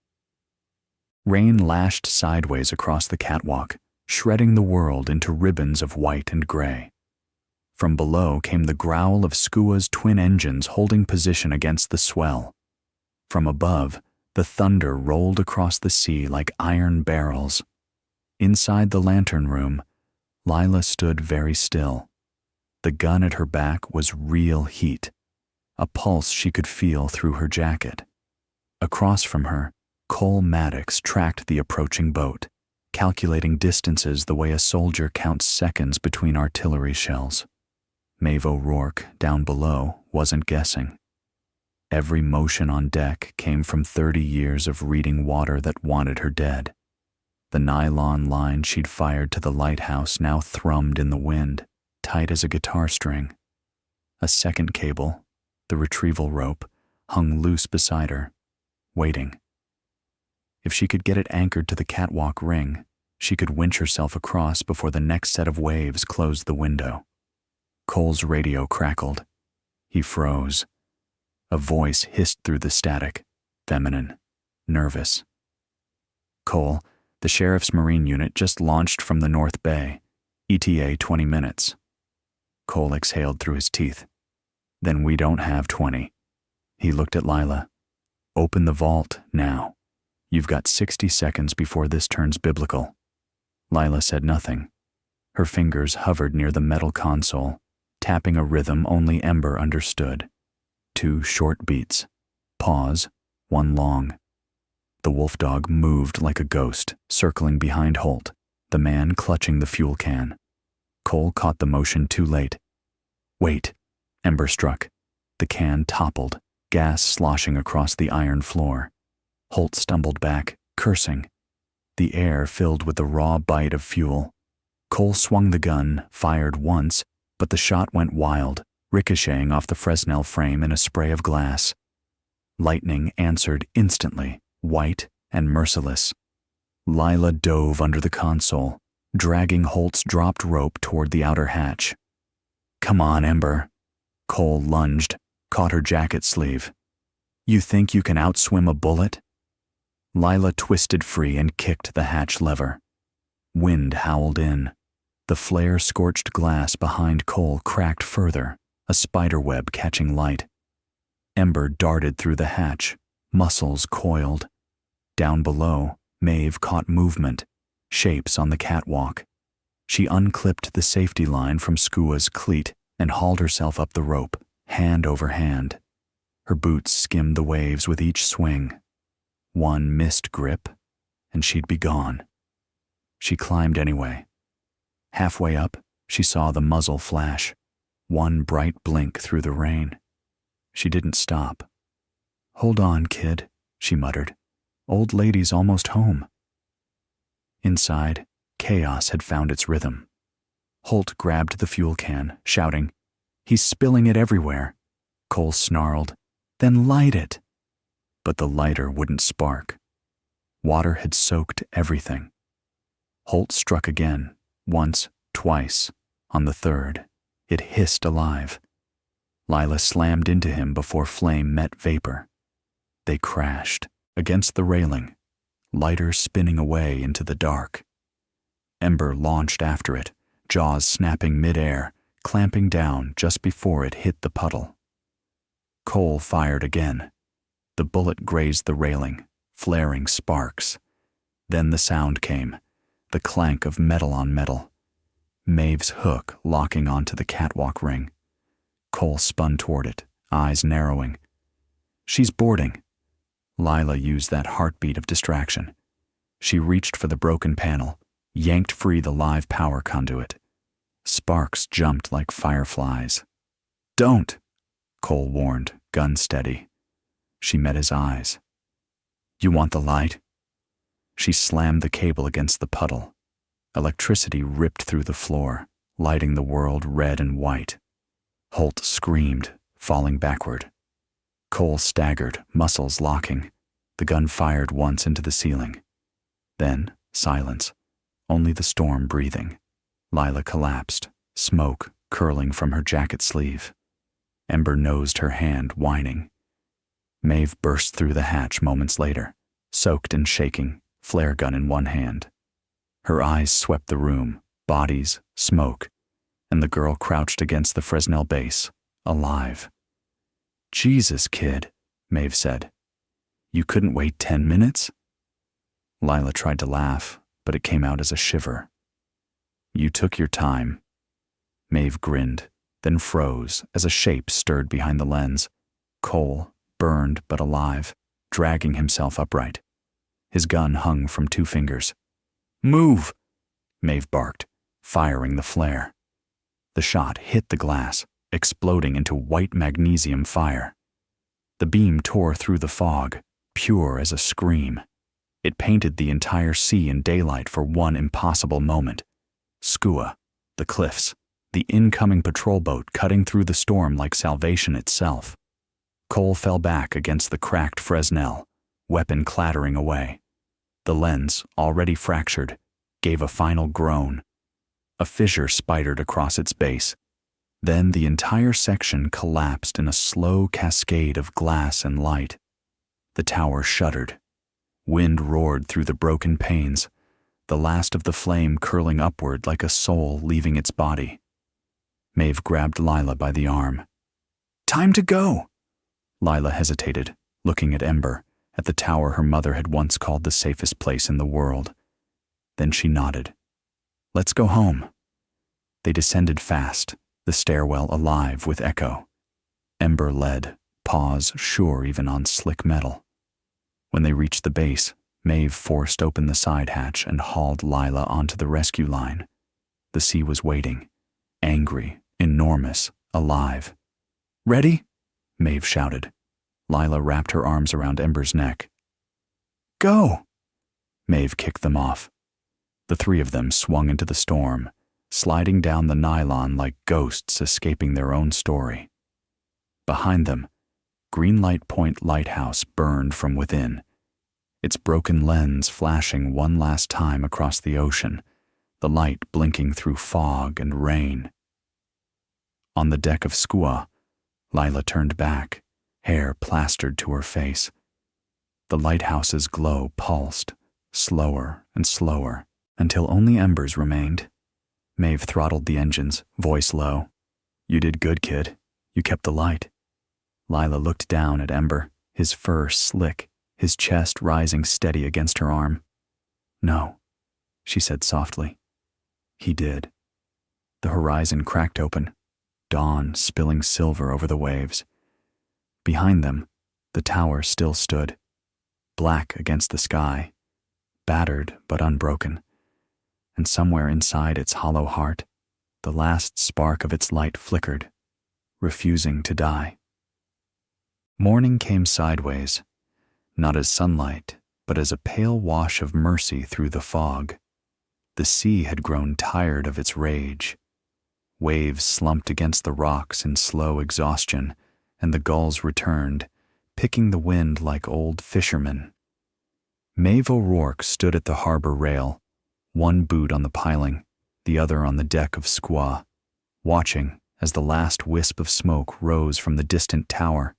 Rain lashed sideways across the catwalk, shredding the world into ribbons of white and gray. From below came the growl of Skua's twin engines holding position against the swell. From above, the thunder rolled across the sea like iron barrels. Inside the lantern room, Lila stood very still. The gun at her back was real heat. a pulse she could feel through her jacket. Across from her, Cole Maddox tracked the approaching boat, calculating distances the way a soldier counts seconds between artillery shells. Maeve O'Rourke, down below, wasn't guessing. Every motion on deck came from 30 years of reading water that wanted her dead. The nylon line she'd fired to the lighthouse now thrummed in the wind, tight as a guitar string. A second cable, the retrieval rope, hung loose beside her, waiting. If she could get it anchored to the catwalk ring, she could winch herself across before the next set of waves closed the window. Cole's radio crackled. He froze. A voice hissed through the static, feminine, nervous. "Cole, the Sheriff's Marine Unit just launched from the North Bay. ETA 20 minutes. Cole exhaled through his teeth. "Then we don't have 20. He looked at Lila. "Open the vault, now. You've got 60 seconds before this turns biblical." Lila said nothing. Her fingers hovered near the metal console, tapping a rhythm only Ember understood. 2 short beats. Pause, 1 long. The Wolfdog moved like a ghost, circling behind Holt, the man clutching the fuel can. Cole caught the motion too late. "Wait," Ember struck. The can toppled, gas sloshing across the iron floor. Holt stumbled back, cursing. The air filled with the raw bite of fuel. Cole swung the gun, fired once, but the shot went wild, ricocheting off the Fresnel frame in a spray of glass. Lightning answered instantly, white and merciless. Lila dove under the console, dragging Holt's dropped rope toward the outer hatch. "Come on, Ember." Cole lunged, caught her jacket sleeve. "You think you can outswim a bullet?" Lila twisted free and kicked the hatch lever. Wind howled in. The flare-scorched glass behind Cole cracked further, a spiderweb catching light. Ember darted through the hatch, muscles coiled. Down below, Maeve caught movement, shapes on the catwalk. She unclipped the safety line from Skua's cleat and hauled herself up the rope, hand over hand. Her boots skimmed the waves with each swing. One missed grip, and she'd be gone. She climbed anyway. Halfway up, she saw the muzzle flash, one bright blink through the rain. She didn't stop. "Hold on, kid," she muttered. "Old lady's almost home." Inside, chaos had found its rhythm. Holt grabbed the fuel can, shouting, "He's spilling it everywhere." Cole snarled, "Then light it." But the lighter wouldn't spark. Water had soaked everything. Holt struck again, once, twice. On the third, it hissed alive. Lila slammed into him before flame met vapor. They crashed, against the railing, lighter spinning away into the dark. Ember launched after it, jaws snapping midair, clamping down just before it hit the puddle. Cole fired again. The bullet grazed the railing, flaring sparks. Then the sound came, the clank of metal on metal. Maeve's hook locking onto the catwalk ring. Cole spun toward it, eyes narrowing. "She's boarding." Lila used that heartbeat of distraction. She reached for the broken panel, yanked free the live power conduit. Sparks jumped like fireflies. "Don't," Cole warned, gun steady. She met his eyes. "You want the light?" She slammed the cable against the puddle. Electricity ripped through the floor, lighting the world red and white. Holt screamed, falling backward. Cole staggered, muscles locking. The gun fired once into the ceiling. Then, silence. Only the storm breathing. Lila collapsed, smoke curling from her jacket sleeve. Ember nosed her hand, whining. Maeve burst through the hatch moments later, soaked and shaking, flare gun in one hand. Her eyes swept the room, bodies, smoke, and the girl crouched against the Fresnel base, alive. "Jesus, kid," Maeve said. "You couldn't wait 10 minutes?" Lila tried to laugh, but it came out as a shiver. "You took your time." Maeve grinned, then froze as a shape stirred behind the lens, Cole, burned but alive, dragging himself upright. His gun hung from 2 fingers. "Move!" Maeve barked, firing the flare. The shot hit the glass, exploding into white magnesium fire. The beam tore through the fog, pure as a scream. It painted the entire sea in daylight for one impossible moment. Skua, the cliffs, the incoming patrol boat cutting through the storm like salvation itself. Cole fell back against the cracked Fresnel, weapon clattering away. The lens, already fractured, gave a final groan. A fissure spidered across its base. Then the entire section collapsed in a slow cascade of glass and light. The tower shuddered. Wind roared through the broken panes, the last of the flame curling upward like a soul leaving its body. Maeve grabbed Lila by the arm. "Time to go!" Lila hesitated, looking at Ember, at the tower her mother had once called the safest place in the world. Then she nodded. "Let's go home." They descended fast, the stairwell alive with echo. Ember led, paws sure even on slick metal. When they reached the base, Maeve forced open the side hatch and hauled Lila onto the rescue line. The sea was waiting, angry, enormous, alive. "Ready?" Maeve shouted. Lila wrapped her arms around Ember's neck. "Go!" Maeve kicked them off. The 3 of them swung into the storm, sliding down the nylon like ghosts escaping their own story. Behind them, Greenlight Point Lighthouse burned from within, its broken lens flashing one last time across the ocean, the light blinking through fog and rain. On the deck of Skua, Lila turned back, hair plastered to her face. The lighthouse's glow pulsed, slower and slower, until only embers remained. Maeve throttled the engines, voice low. "You did good, kid. You kept the light." Lila looked down at Ember, his fur slick, his chest rising steady against her arm. "No," she said softly. "He did." The horizon cracked open, dawn spilling silver over the waves. Behind them, the tower still stood, black against the sky, battered but unbroken, and somewhere inside its hollow heart, the last spark of its light flickered, refusing to die. Morning came sideways, not as sunlight, but as a pale wash of mercy through the fog. The sea had grown tired of its rage. Waves slumped against the rocks in slow exhaustion, and the gulls returned, picking the wind like old fishermen. Maeve O'Rourke stood at the harbor rail, one boot on the piling, the other on the deck of Skua, watching as the last wisp of smoke rose from the distant tower.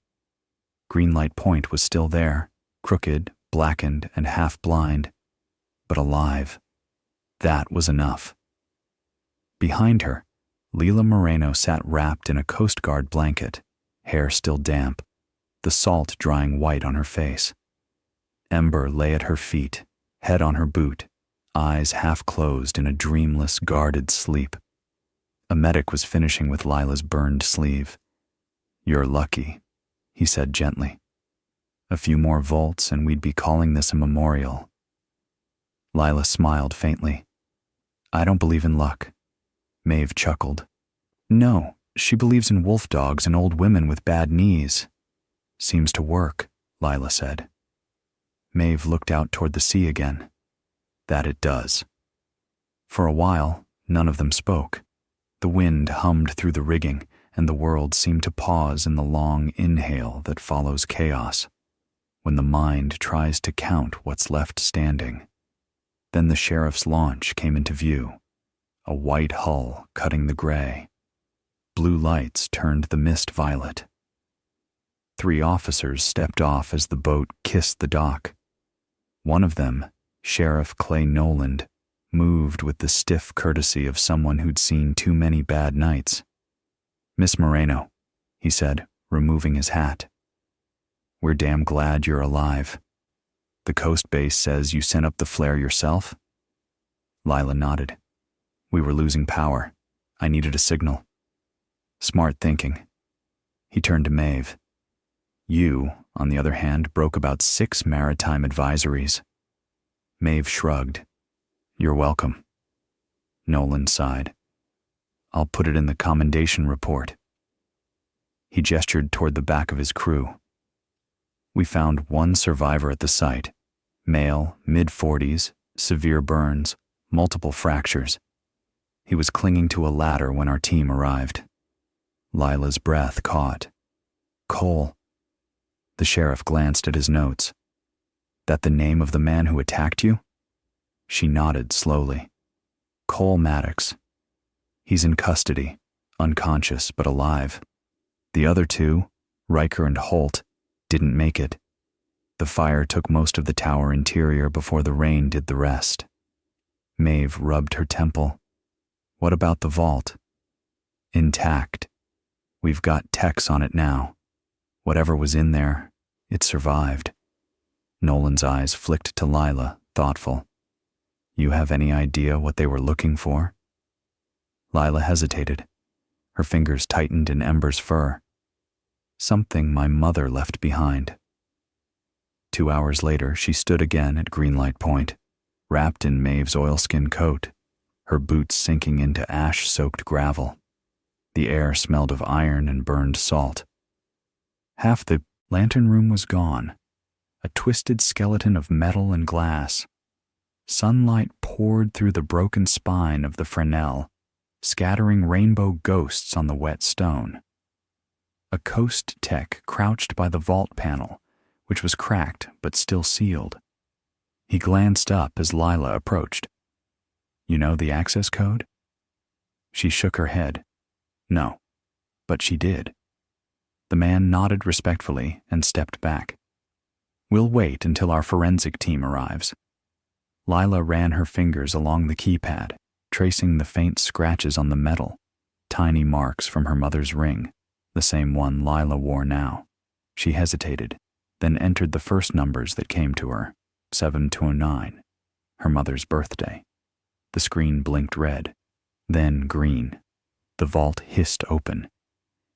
Greenlight Point was still there, crooked, blackened, and half-blind, but alive. That was enough. Behind her, Lila Moreno sat wrapped in a Coast Guard blanket, hair still damp, the salt drying white on her face. Ember lay at her feet, head on her boot, eyes half-closed in a dreamless, guarded sleep. A medic was finishing with Lila's burned sleeve. "You're lucky," he said gently. "A few more volts and we'd be calling this a memorial." Lila smiled faintly. "I don't believe in luck." Maeve chuckled. "No, she believes in wolfdogs and old women with bad knees." "Seems to work," Lila said. Maeve looked out toward the sea again. "That it does." For a while, none of them spoke. The wind hummed through the rigging, and the world seemed to pause in the long inhale that follows chaos, when the mind tries to count what's left standing. Then the sheriff's launch came into view, a white hull cutting the gray. Blue lights turned the mist violet. 3 officers stepped off as the boat kissed the dock. One of them, Sheriff Clay Noland, moved with the stiff courtesy of someone who'd seen too many bad nights. "Miss Moreno," he said, removing his hat. "We're damn glad you're alive. The coast base says you sent up the flare yourself?" Lila nodded. "We were losing power. I needed a signal." "Smart thinking." He turned to Maeve. You, on the other hand, broke about 6 maritime advisories. Maeve shrugged. You're welcome. Nolan sighed. I'll put it in the commendation report. He gestured toward the back of his crew. We found one survivor at the site. Male, mid-40s, severe burns, multiple fractures. He was clinging to a ladder when our team arrived. Lila's breath caught. Cole. The sheriff glanced at his notes. That the name of the man who attacked you? She nodded slowly. Cole Maddox. He's in custody, unconscious but alive. The other 2, Riker and Holt, didn't make it. The fire took most of the tower interior before the rain did the rest. Maeve rubbed her temple. What about the vault? Intact. We've got techs on it now. Whatever was in there, it survived. Nolan's eyes flicked to Lila, thoughtful. You have any idea what they were looking for? Lila hesitated. Her fingers tightened in Ember's fur. Something my mother left behind. 2 hours later, she stood again at Greenlight Point, wrapped in Maeve's oilskin coat, her boots sinking into ash-soaked gravel. The air smelled of iron and burned salt. Half the lantern room was gone, a twisted skeleton of metal and glass. Sunlight poured through the broken spine of the Fresnel, scattering rainbow ghosts on the wet stone. A coast tech crouched by the vault panel, which was cracked but still sealed. He glanced up as Lila approached. You know the access code? She shook her head. No, but she did. The man nodded respectfully and stepped back. We'll wait until our forensic team arrives. Lila ran her fingers along the keypad, tracing the faint scratches on the metal, tiny marks from her mother's ring, the same one Lila wore now. She hesitated, then entered the first numbers that came to her, 729, her mother's birthday. The screen blinked red, then green. The vault hissed open.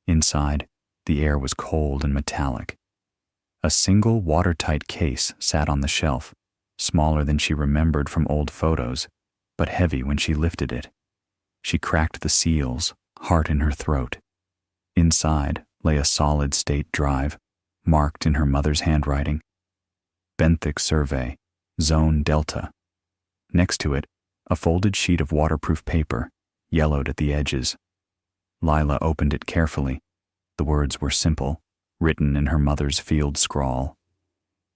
Inside, the air was cold and metallic. A single watertight case sat on the shelf, smaller than she remembered from old photos, but heavy when she lifted it. She cracked the seals, heart in her throat. Inside lay a solid-state drive, marked in her mother's handwriting. Benthic Survey, Zone Delta. Next to it, a folded sheet of waterproof paper, yellowed at the edges. Lila opened it carefully. The words were simple, written in her mother's field scrawl.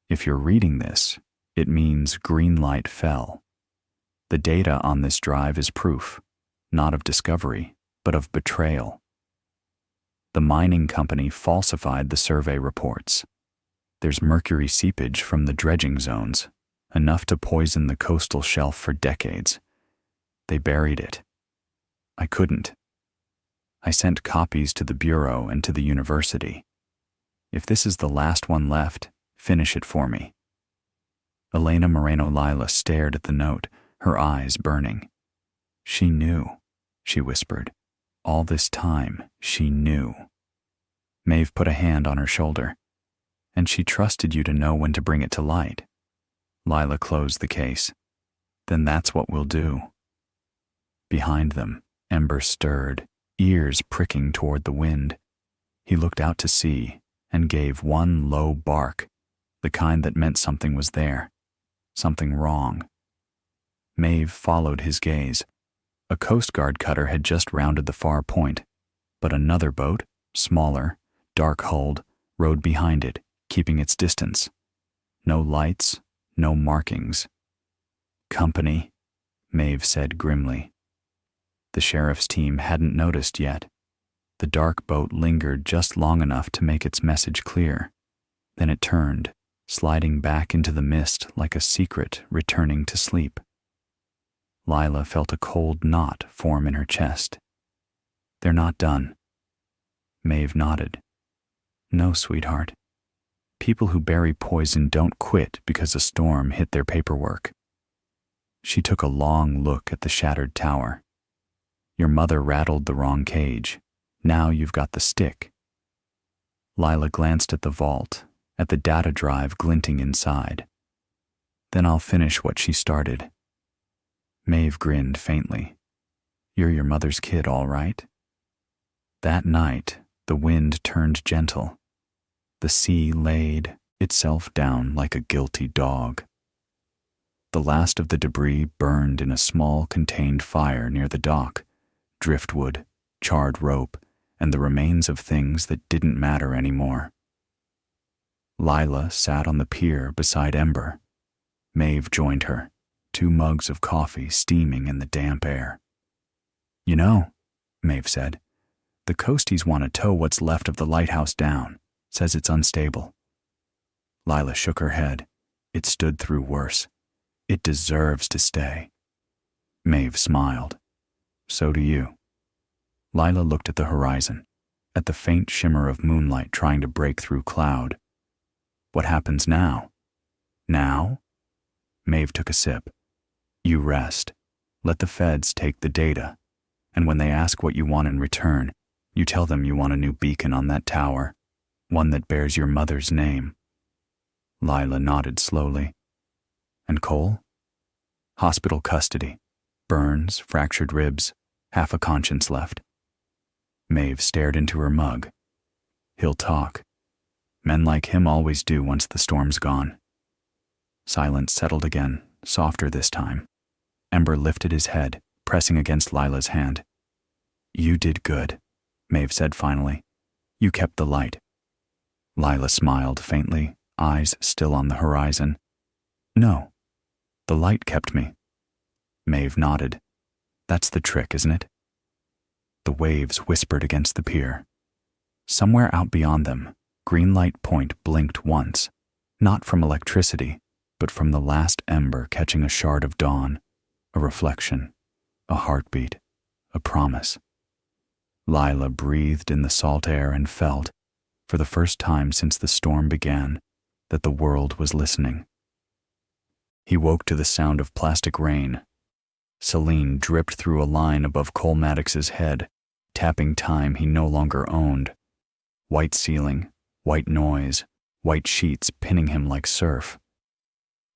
If you're reading this, it means green light fell. The data on this drive is proof, not of discovery, but of betrayal. The mining company falsified the survey reports. There's mercury seepage from the dredging zones, enough to poison the coastal shelf for decades. They buried it. I couldn't. I sent copies to the Bureau and to the university. If this is the last one left, finish it for me. Lila Moreno stared at the note, her eyes burning. She knew, she whispered. All this time, she knew. Maeve put a hand on her shoulder. And she trusted you to know when to bring it to light. Lila closed the case. Then that's what we'll do. Behind them, Ember stirred, ears pricking toward the wind. He looked out to sea and gave one low bark, the kind that meant something was there, something wrong. Maeve followed his gaze. A Coast Guard cutter had just rounded the far point, but another boat, smaller, dark-hulled, rode behind it, keeping its distance. No lights, no markings. Company, Maeve said grimly. The sheriff's team hadn't noticed yet. The dark boat lingered just long enough to make its message clear. Then it turned, sliding back into the mist like a secret returning to sleep. Lila felt a cold knot form in her chest. They're not done. Maeve nodded. No, sweetheart. People who bury poison don't quit because a storm hit their paperwork. She took a long look at the shattered tower. Your mother rattled the wrong cage. Now you've got the stick. Lila glanced at the vault, at the data drive glinting inside. Then I'll finish what she started. Maeve grinned faintly. You're your mother's kid, all right? That night, the wind turned gentle. The sea laid itself down like a guilty dog. The last of the debris burned in a small contained fire near the dock, driftwood, charred rope, and the remains of things that didn't matter anymore. Lila sat on the pier beside Ember. Maeve joined her, 2 mugs of coffee steaming in the damp air. You know, Maeve said, the coasties want to tow what's left of the lighthouse down. Says it's unstable. Lila shook her head. It stood through worse. It deserves to stay. Maeve smiled. So do you. Lila looked at the horizon, at the faint shimmer of moonlight trying to break through cloud. What happens now? Now? Maeve took a sip. You rest. Let the feds take the data. And when they ask what you want in return, you tell them you want a new beacon on that tower, one that bears your mother's name. Lila nodded slowly. And Cole? Hospital custody. Burns, fractured ribs, half a conscience left. Maeve stared into her mug. He'll talk. Men like him always do once the storm's gone. Silence settled again, softer this time. Ember lifted his head, pressing against Lila's hand. You did good, Maeve said finally. You kept the light. Lila smiled faintly, eyes still on the horizon. No, the light kept me. Maeve nodded. That's the trick, isn't it? The waves whispered against the pier. Somewhere out beyond them, Greenlight Point blinked once, not from electricity, but from the last ember catching a shard of dawn, a reflection, a heartbeat, a promise. Lila breathed in the salt air and felt, for the first time since the storm began, that the world was listening. He woke to the sound of plastic rain. Celine dripped through a line above Cole Maddox's head, tapping time he no longer owned. White ceiling, white noise, white sheets pinning him like surf.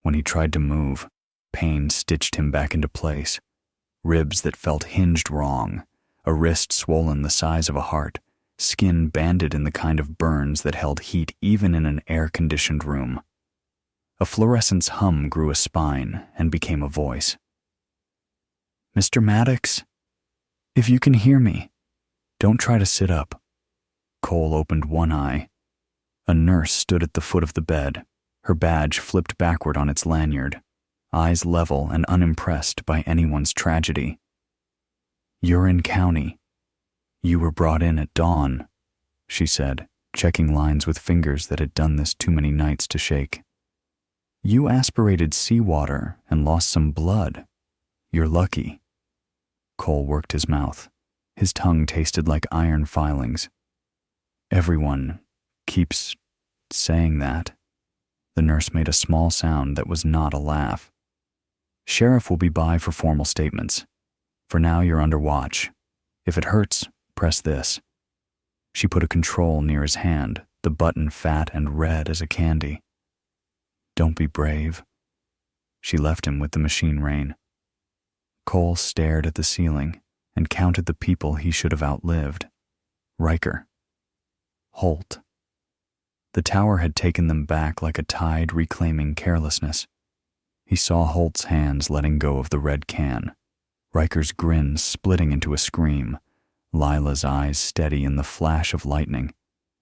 When he tried to move, pain stitched him back into place. Ribs that felt hinged wrong, a wrist swollen the size of a heart, skin banded in the kind of burns that held heat even in an air-conditioned room. A fluorescence hum grew a spine and became a voice. Mr. Maddox, if you can hear me, don't try to sit up. Cole opened one eye. A nurse stood at the foot of the bed, her badge flipped backward on its lanyard, eyes level and unimpressed by anyone's tragedy. You're in county. You were brought in at dawn, she said, checking lines with fingers that had done this too many nights to shake. You aspirated seawater and lost some blood. You're lucky. Cole worked his mouth. His tongue tasted like iron filings. Everyone keeps saying that. The nurse made a small sound that was not a laugh. Sheriff will be by for formal statements. For now, you're under watch. If it hurts, press this. She put a control near his hand, the button fat and red as a candy. Don't be brave. She left him with the machine rain. Cole stared at the ceiling and counted the people he should have outlived. Riker. Holt. The tower had taken them back like a tide reclaiming carelessness. He saw Holt's hands letting go of the red can, Riker's grin splitting into a scream, Lila's eyes steady in the flash of lightning,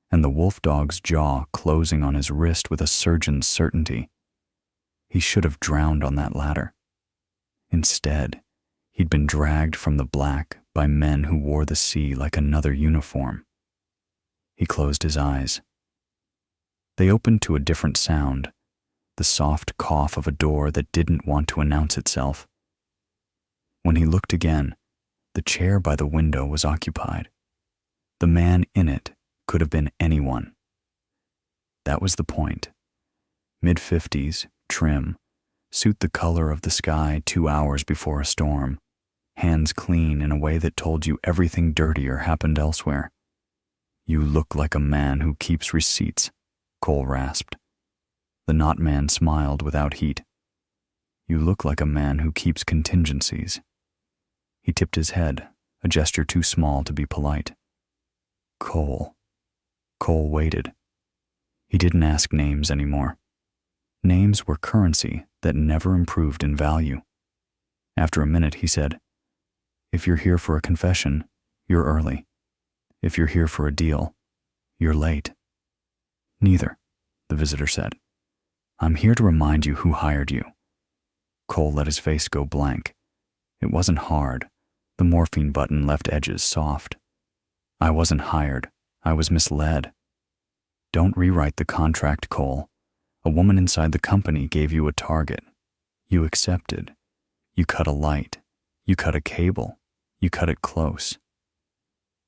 and the Wolfdog's jaw closing on his wrist with a surgeon's certainty. He should have drowned on that ladder. Instead, he'd been dragged from the black by men who wore the sea like another uniform. He closed his eyes. They opened to a different sound, the soft cough of a door that didn't want to announce itself. When he looked again, the chair by the window was occupied. The man in it could have been anyone. That was the point. Mid-50s, trim, suit the color of the sky 2 hours before a storm, hands clean in a way that told you everything dirtier happened elsewhere. You look like a man who keeps receipts, Cole rasped. The knot man smiled without heat. You look like a man who keeps contingencies. He tipped his head, a gesture too small to be polite. Cole. Cole waited. He didn't ask names anymore. Names were currency that never improved in value. After a minute, he said, If you're here for a confession, you're early. If you're here for a deal, you're late. Neither, the visitor said. I'm here to remind you who hired you. Cole let his face go blank. It wasn't hard. The morphine button left edges soft. I wasn't hired. I was misled. Don't rewrite the contract, Cole. A woman inside the company gave you a target. You accepted. You cut a light. You cut a cable. You cut it close.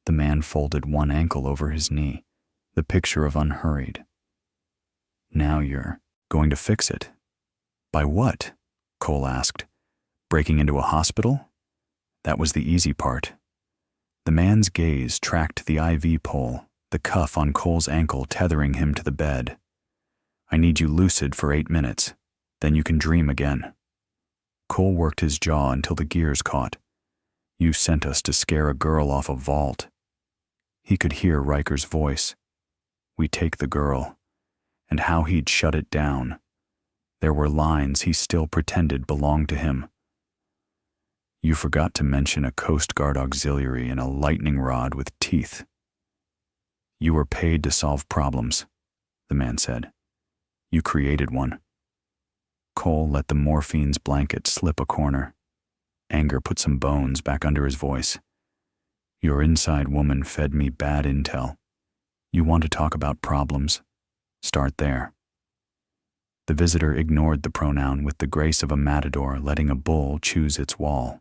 The man folded one ankle over his knee, the picture of unhurried. Now you're going to fix it. By what? Cole asked. Breaking into a hospital? That was the easy part. The man's gaze tracked the IV pole, the cuff on Cole's ankle tethering him to the bed. I need you lucid for 8 minutes. Then you can dream again. Cole worked his jaw until the gears caught. You sent us to scare a girl off a vault. He could hear Riker's voice. We take the girl. And how he'd shut it down. There were lines he still pretended belonged to him. You forgot to mention a Coast Guard auxiliary and a lightning rod with teeth. You were paid to solve problems, the man said. You created one. Cole let the morphine's blanket slip a corner. Anger put some bones back under his voice. Your inside woman fed me bad intel. You want to talk about problems? Start there. The visitor ignored the pronoun with the grace of a matador letting a bull choose its wall.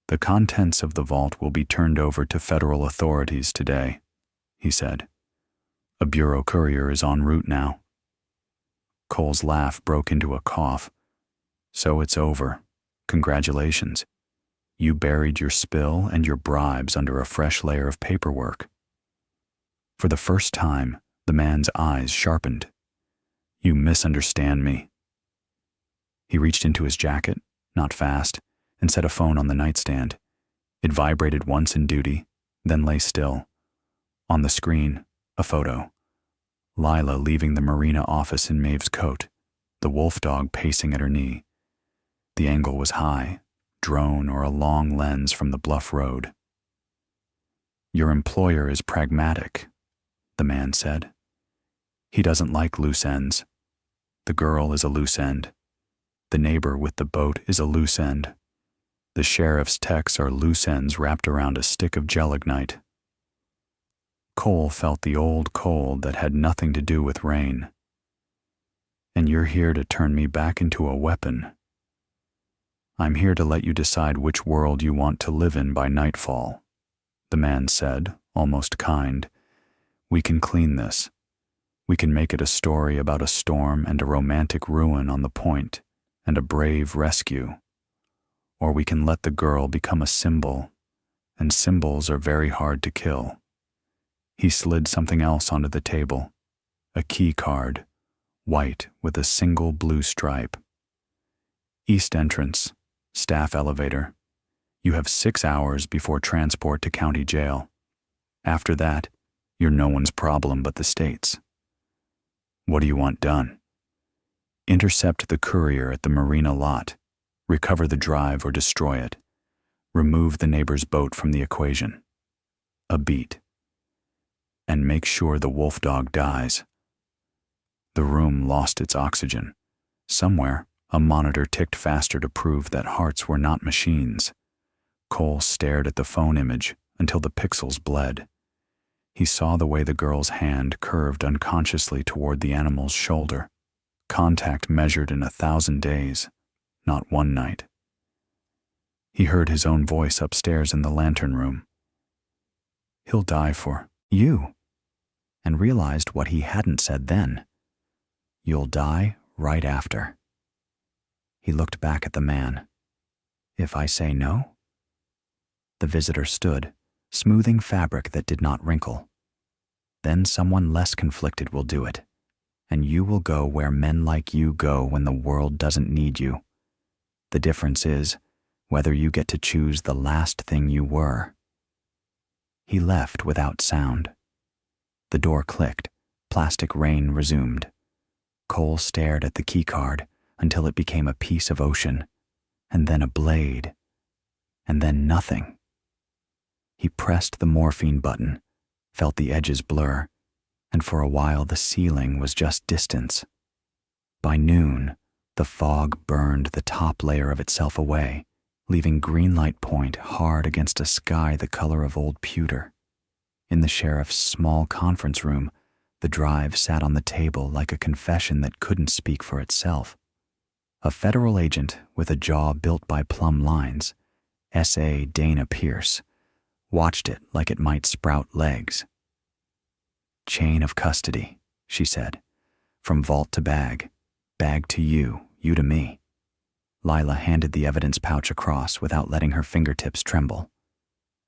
The contents of the vault will be turned over to federal authorities today, he said. A bureau courier is en route now. Cole's laugh broke into a cough. So it's over. Congratulations. You buried your spill and your bribes under a fresh layer of paperwork. For the first time, the man's eyes sharpened. You misunderstand me. He reached into his jacket, not fast, and set a phone on the nightstand. It vibrated once in duty, then lay still. On the screen, a photo. Lila leaving the Marina office in Maeve's coat, the Wolfdog pacing at her knee. The angle was high, drone or a long lens from the bluff road. Your employer is pragmatic, the man said. He doesn't like loose ends. The girl is a loose end. The neighbor with the boat is a loose end. The sheriff's techs are loose ends wrapped around a stick of gelignite. Cole felt the old cold that had nothing to do with rain. And you're here to turn me back into a weapon. I'm here to let you decide which world you want to live in by nightfall, the man said, almost kind. We can clean this. We can make it a story about a storm and a romantic ruin on the point and a brave rescue. Or we can let the girl become a symbol, and symbols are very hard to kill. He slid something else onto the table, a key card, white with a single blue stripe. East entrance, staff elevator. You have 6 hours before transport to county jail. After that, you're no one's problem but the state's. What do you want done? Intercept the courier at the Marina lot. Recover the drive or destroy it. Remove the neighbor's boat from the equation. A beat. And make sure the Wolfdog dies. The room lost its oxygen. Somewhere, a monitor ticked faster to prove that hearts were not machines. Cole stared at the phone image until the pixels bled. He saw the way the girl's hand curved unconsciously toward the animal's shoulder. Contact measured in 1,000 days, not one night. He heard his own voice upstairs in the lantern room. He'll die for you, and realized what he hadn't said then. You'll die right after. He looked back at the man. If I say no? The visitor stood, smoothing fabric that did not wrinkle. Then someone less conflicted will do it, and you will go where men like you go when the world doesn't need you. The difference is whether you get to choose the last thing you were." He left without sound. The door clicked. Plastic rain resumed. Cole stared at the keycard until it became a piece of ocean, and then a blade, and then nothing. He pressed the morphine button, felt the edges blur, and for a while the ceiling was just distance. By noon, the fog burned the top layer of itself away, leaving Greenlight Point hard against a sky the color of old pewter. In the sheriff's small conference room, the drive sat on the table like a confession that couldn't speak for itself. A federal agent with a jaw built by plumb lines, S.A. Dana Pierce, watched it like it might sprout legs. "Chain of custody," she said. "From vault to bag. Bag to you, you to me." Lila handed the evidence pouch across without letting her fingertips tremble.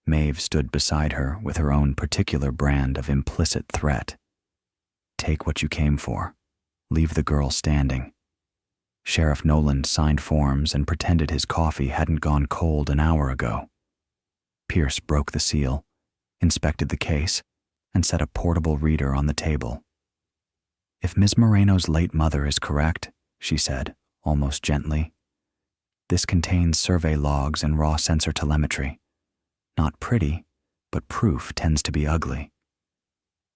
Maeve stood beside her with her own particular brand of implicit threat. "Take what you came for. Leave the girl standing." Sheriff Nolan signed forms and pretended his coffee hadn't gone cold an hour ago. Pierce broke the seal, inspected the case, and set a portable reader on the table. "If Ms. Moreno's late mother is correct," she said, almost gently, "this contains survey logs and raw sensor telemetry. Not pretty, but proof tends to be ugly."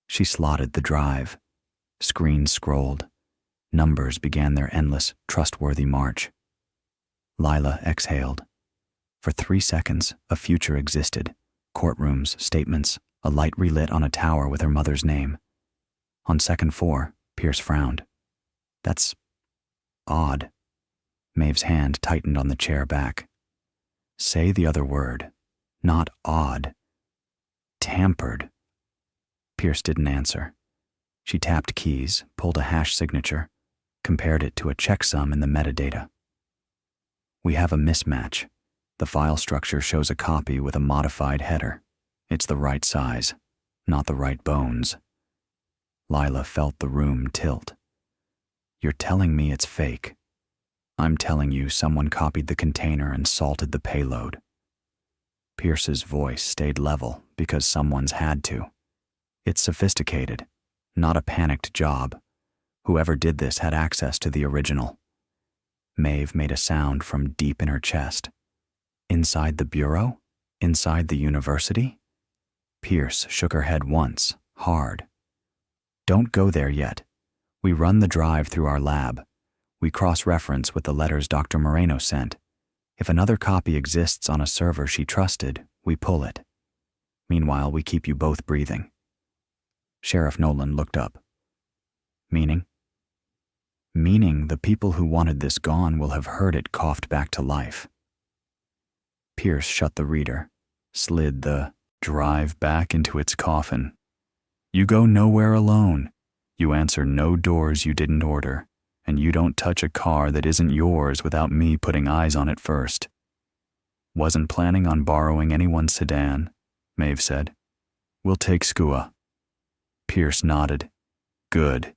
She slotted the drive. Screens scrolled. Numbers began their endless, trustworthy march. Lila exhaled. For 3 seconds, a future existed. Courtrooms, statements, a light relit on a tower with her mother's name. On second 4, Pierce frowned. "That's odd." Maeve's hand tightened on the chair back. "Say the other word. Not odd. Tampered." Pierce didn't answer. She tapped keys, pulled a hash signature, compared it to a checksum in the metadata. "We have a mismatch. The file structure shows a copy with a modified header. It's the right size, not the right bones." Lila felt the room tilt. "You're telling me it's fake. I'm telling you someone copied the container and salted the payload." Pierce's voice stayed level because someone's had to. "It's sophisticated, not a panicked job. Whoever did this had access to the original." Maeve made a sound from deep in her chest. "Inside the bureau? Inside the university?" Pierce shook her head once, hard. "Don't go there yet. We run the drive through our lab. We cross-reference with the letters Dr. Moreno sent. If another copy exists on a server she trusted, we pull it. Meanwhile, we keep you both breathing." Sheriff Nolan looked up. "Meaning?" "Meaning the people who wanted this gone will have heard it coughed back to life." Pierce shut the reader, slid the drive back into its coffin. "You go nowhere alone. You answer no doors you didn't order, and you don't touch a car that isn't yours without me putting eyes on it first." "Wasn't planning on borrowing anyone's sedan," Maeve said. "We'll take Skua." Pierce nodded. "Good.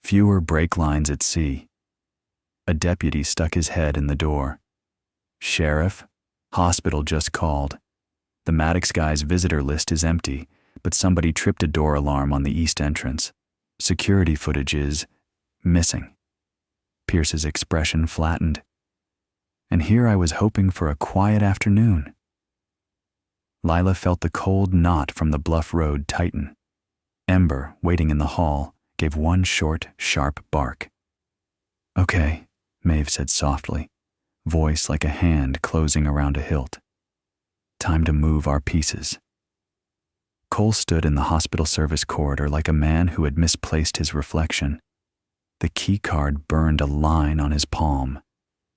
Fewer brake lines at sea." A deputy stuck his head in the door. "Sheriff, hospital just called. The Maddox guy's visitor list is empty, but somebody tripped a door alarm on the east entrance. Security footage is missing." Pierce's expression flattened. "And here I was hoping for a quiet afternoon." Lila felt the cold knot from the bluff road tighten. Ember, waiting in the hall, gave one short, sharp bark. "Okay," Maeve said softly, voice like a hand closing around a hilt. "Time to move our pieces." Cole stood in the hospital service corridor like a man who had misplaced his reflection. The key card burned a line on his palm.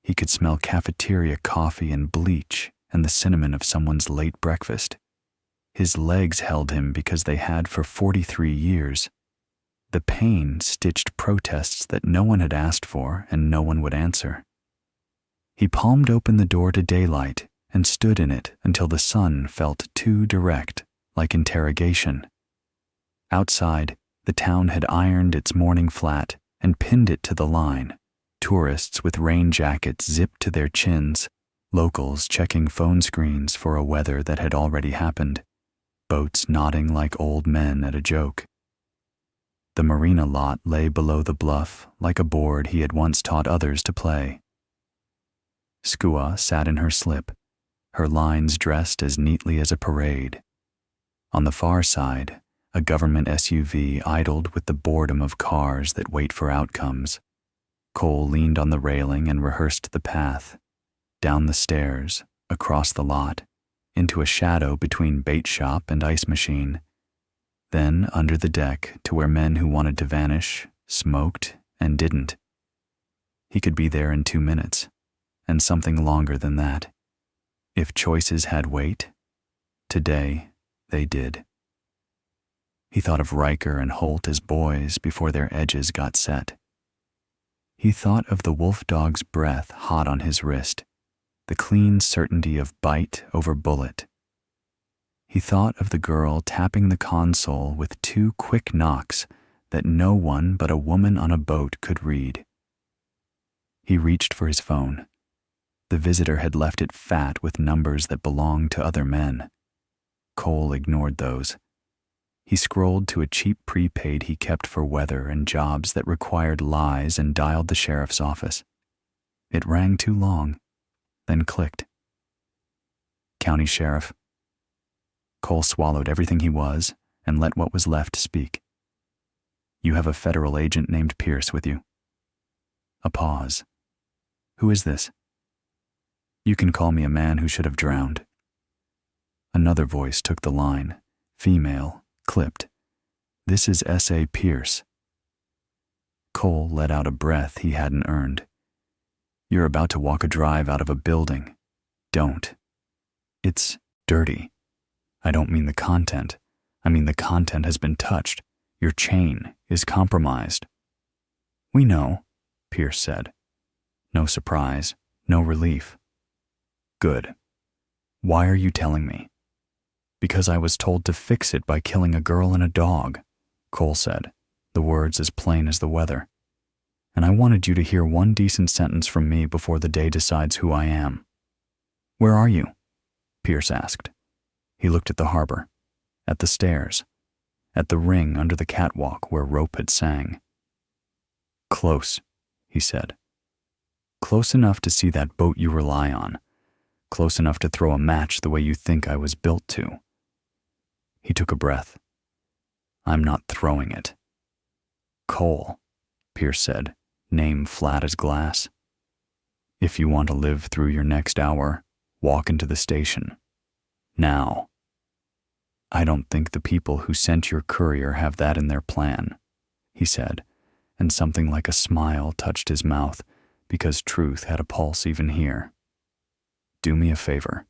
He could smell cafeteria coffee and bleach and the cinnamon of someone's late breakfast. His legs held him because they had for 43 years. The pain stitched protests that no one had asked for and no one would answer. He palmed open the door to daylight and stood in it until the sun felt too direct, like interrogation. Outside, the town had ironed its morning flat and pinned it to the line. Tourists with rain jackets zipped to their chins, locals checking phone screens for a weather that had already happened, boats nodding like old men at a joke. The marina lot lay below the bluff like a board he had once taught others to play. Skua sat in her slip, her lines dressed as neatly as a parade. On the far side, a government SUV idled with the boredom of cars that wait for outcomes. Cole leaned on the railing and rehearsed the path, down the stairs, across the lot, into a shadow between bait shop and ice machine, then under the deck to where men who wanted to vanish smoked and didn't. He could be there in 2 minutes, and something longer than that. If choices had weight, today they did. He thought of Riker and Holt as boys before their edges got set. He thought of the Wolfdog's breath hot on his wrist, the clean certainty of bite over bullet. He thought of the girl tapping the console with 2 quick knocks that no one but a woman on a boat could read. He reached for his phone. The visitor had left it fat with numbers that belonged to other men. Cole ignored those. He scrolled to a cheap prepaid he kept for weather and jobs that required lies and dialed the sheriff's office. It rang too long, then clicked. County Sheriff. Cole swallowed everything he was and let what was left speak. You have a federal agent named Pierce with you. A pause. Who is this? You can call me a man who should have drowned. Another voice took the line, female, clipped. This is S.A. Pierce. Cole let out a breath he hadn't earned. You're about to walk a drive out of a building. Don't. It's dirty. I don't mean the content. I mean the content has been touched. Your chain is compromised. We know, Pierce said. No surprise, no relief. Good. Why are you telling me? Because I was told to fix it by killing a girl and a dog, Cole said, the words as plain as the weather. And I wanted you to hear one decent sentence from me before the day decides who I am. Where are you? Pierce asked. He looked at the harbor, at the stairs, at the ring under the catwalk where rope had sang. Close, he said. Close enough to see that boat you rely on. Close enough to throw a match the way you think I was built to. He took a breath. I'm not throwing it. Cole, Pierce said, name flat as glass. If you want to live through your next hour, walk into the station. Now. I don't think the people who sent your courier have that in their plan, he said, and something like a smile touched his mouth because truth had a pulse even here. Do me a favor.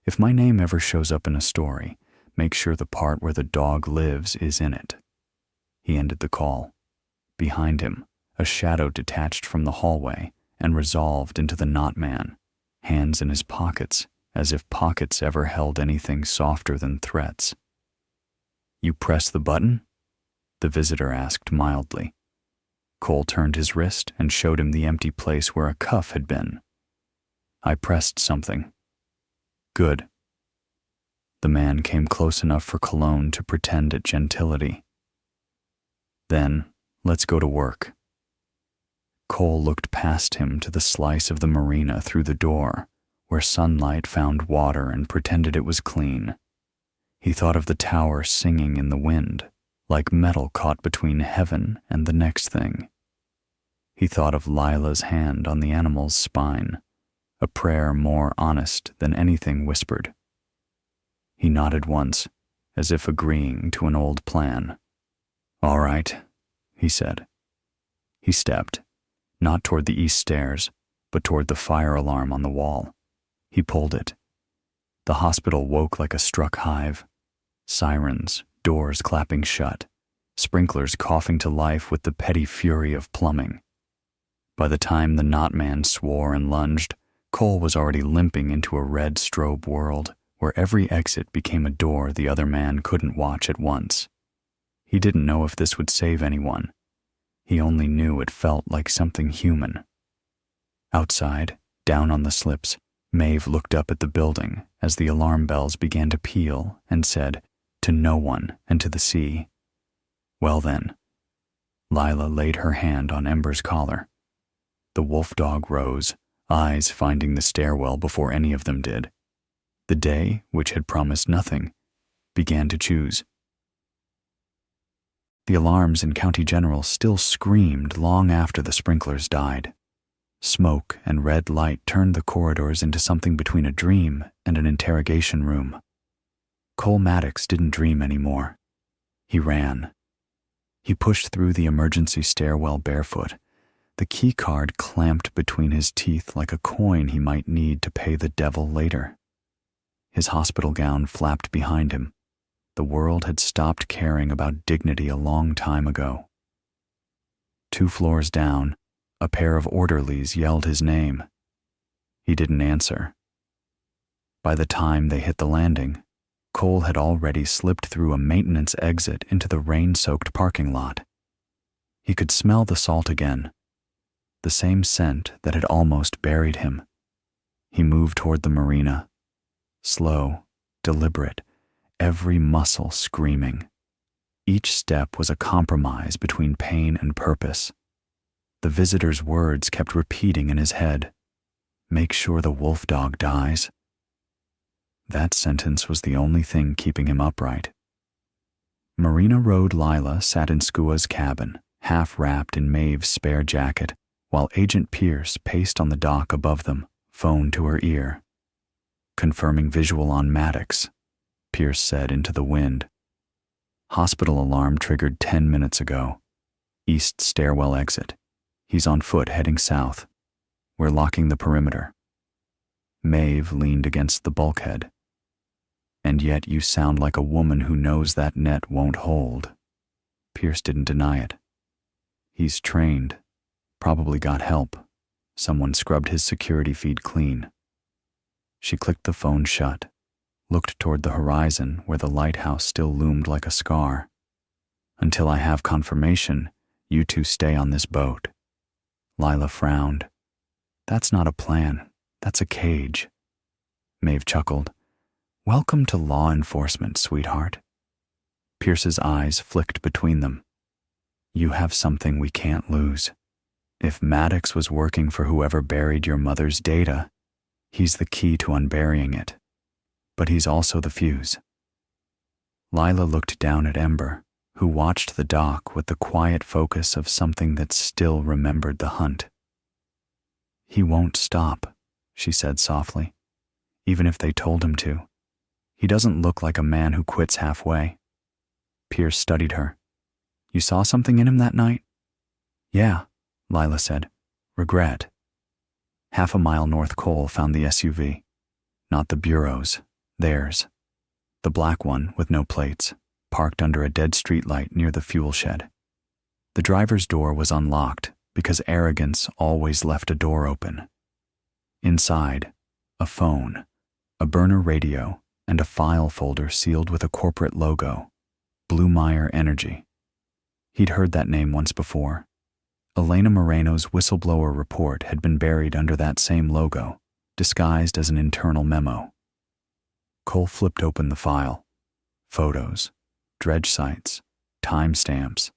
If my name ever shows up in a story, make sure the part where the dog lives is in it. He ended the call. Behind him, a shadow detached from the hallway and resolved into the Knot Man, hands in his pockets, as if pockets ever held anything softer than threats. You press the button? The visitor asked mildly. Cole turned his wrist and showed him the empty place where a cuff had been. I pressed something. Good. The man came close enough for Cologne to pretend at gentility. Then, let's go to work. Cole looked past him to the slice of the marina through the door, where sunlight found water and pretended it was clean. He thought of the tower singing in the wind, like metal caught between heaven and the next thing. He thought of Lila's hand on the animal's spine, a prayer more honest than anything whispered. He nodded once, as if agreeing to an old plan. All right, he said. He stepped, not toward the east stairs, but toward the fire alarm on the wall. He pulled it. The hospital woke like a struck hive. Sirens, doors clapping shut, sprinklers coughing to life with the petty fury of plumbing. By the time the Knot Man swore and lunged, Cole was already limping into a red strobe world where every exit became a door the other man couldn't watch at once. He didn't know if this would save anyone. He only knew it felt like something human. Outside, down on the slips, Maeve looked up at the building as the alarm bells began to peal and said, "To no one and to the sea." Well then. Lila laid her hand on Ember's collar. The Wolfdog rose, eyes finding the stairwell before any of them did. The day, which had promised nothing, began to choose. The alarms in County General still screamed long after the sprinklers died. Smoke and red light turned the corridors into something between a dream and an interrogation room. Cole Maddox didn't dream anymore. He ran. He pushed through the emergency stairwell barefoot, the key card clamped between his teeth like a coin he might need to pay the devil later. His hospital gown flapped behind him. The world had stopped caring about dignity a long time ago. 2 floors down, a pair of orderlies yelled his name. He didn't answer. By the time they hit the landing, Cole had already slipped through a maintenance exit into the rain-soaked parking lot. He could smell the salt again, the same scent that had almost buried him. He moved toward the marina, slow, deliberate, every muscle screaming. Each step was a compromise between pain and purpose. The visitor's words kept repeating in his head. Make sure the Wolfdog dies. That sentence was the only thing keeping him upright. Marina Road Lila sat in Skua's cabin, half wrapped in Maeve's spare jacket, while Agent Pierce paced on the dock above them, phone to her ear. Confirming visual on Maddox, Pierce said into the wind. Hospital alarm triggered 10 minutes ago. East stairwell exit. He's on foot heading south. We're locking the perimeter. Maeve leaned against the bulkhead. And yet you sound like a woman who knows that net won't hold. Pierce didn't deny it. He's trained. Probably got help. Someone scrubbed his security feed clean. She clicked the phone shut, looked toward the horizon where the lighthouse still loomed like a scar. Until I have confirmation, you two stay on this boat. Lila frowned. That's not a plan. That's a cage. Maeve chuckled. Welcome to law enforcement, sweetheart. Pierce's eyes flicked between them. You have something we can't lose. If Maddox was working for whoever buried your mother's data, he's the key to unburying it. But he's also the fuse. Lila looked down at Ember, who watched the dock with the quiet focus of something that still remembered the hunt. He won't stop, she said softly, even if they told him to. He doesn't look like a man who quits halfway. Pierce studied her. You saw something in him that night? Yeah, Lila said. Regret. Half a mile north Cole found the SUV. Not the Bureau's, theirs. The black one with no plates, parked under a dead streetlight near the fuel shed. The driver's door was unlocked because arrogance always left a door open. Inside, a phone, a burner radio, and a file folder sealed with a corporate logo, Blumeyer Energy. He'd heard that name once before. Lila Moreno's whistleblower report had been buried under that same logo, disguised as an internal memo. Cole flipped open the file. Photos, dredge sites, timestamps,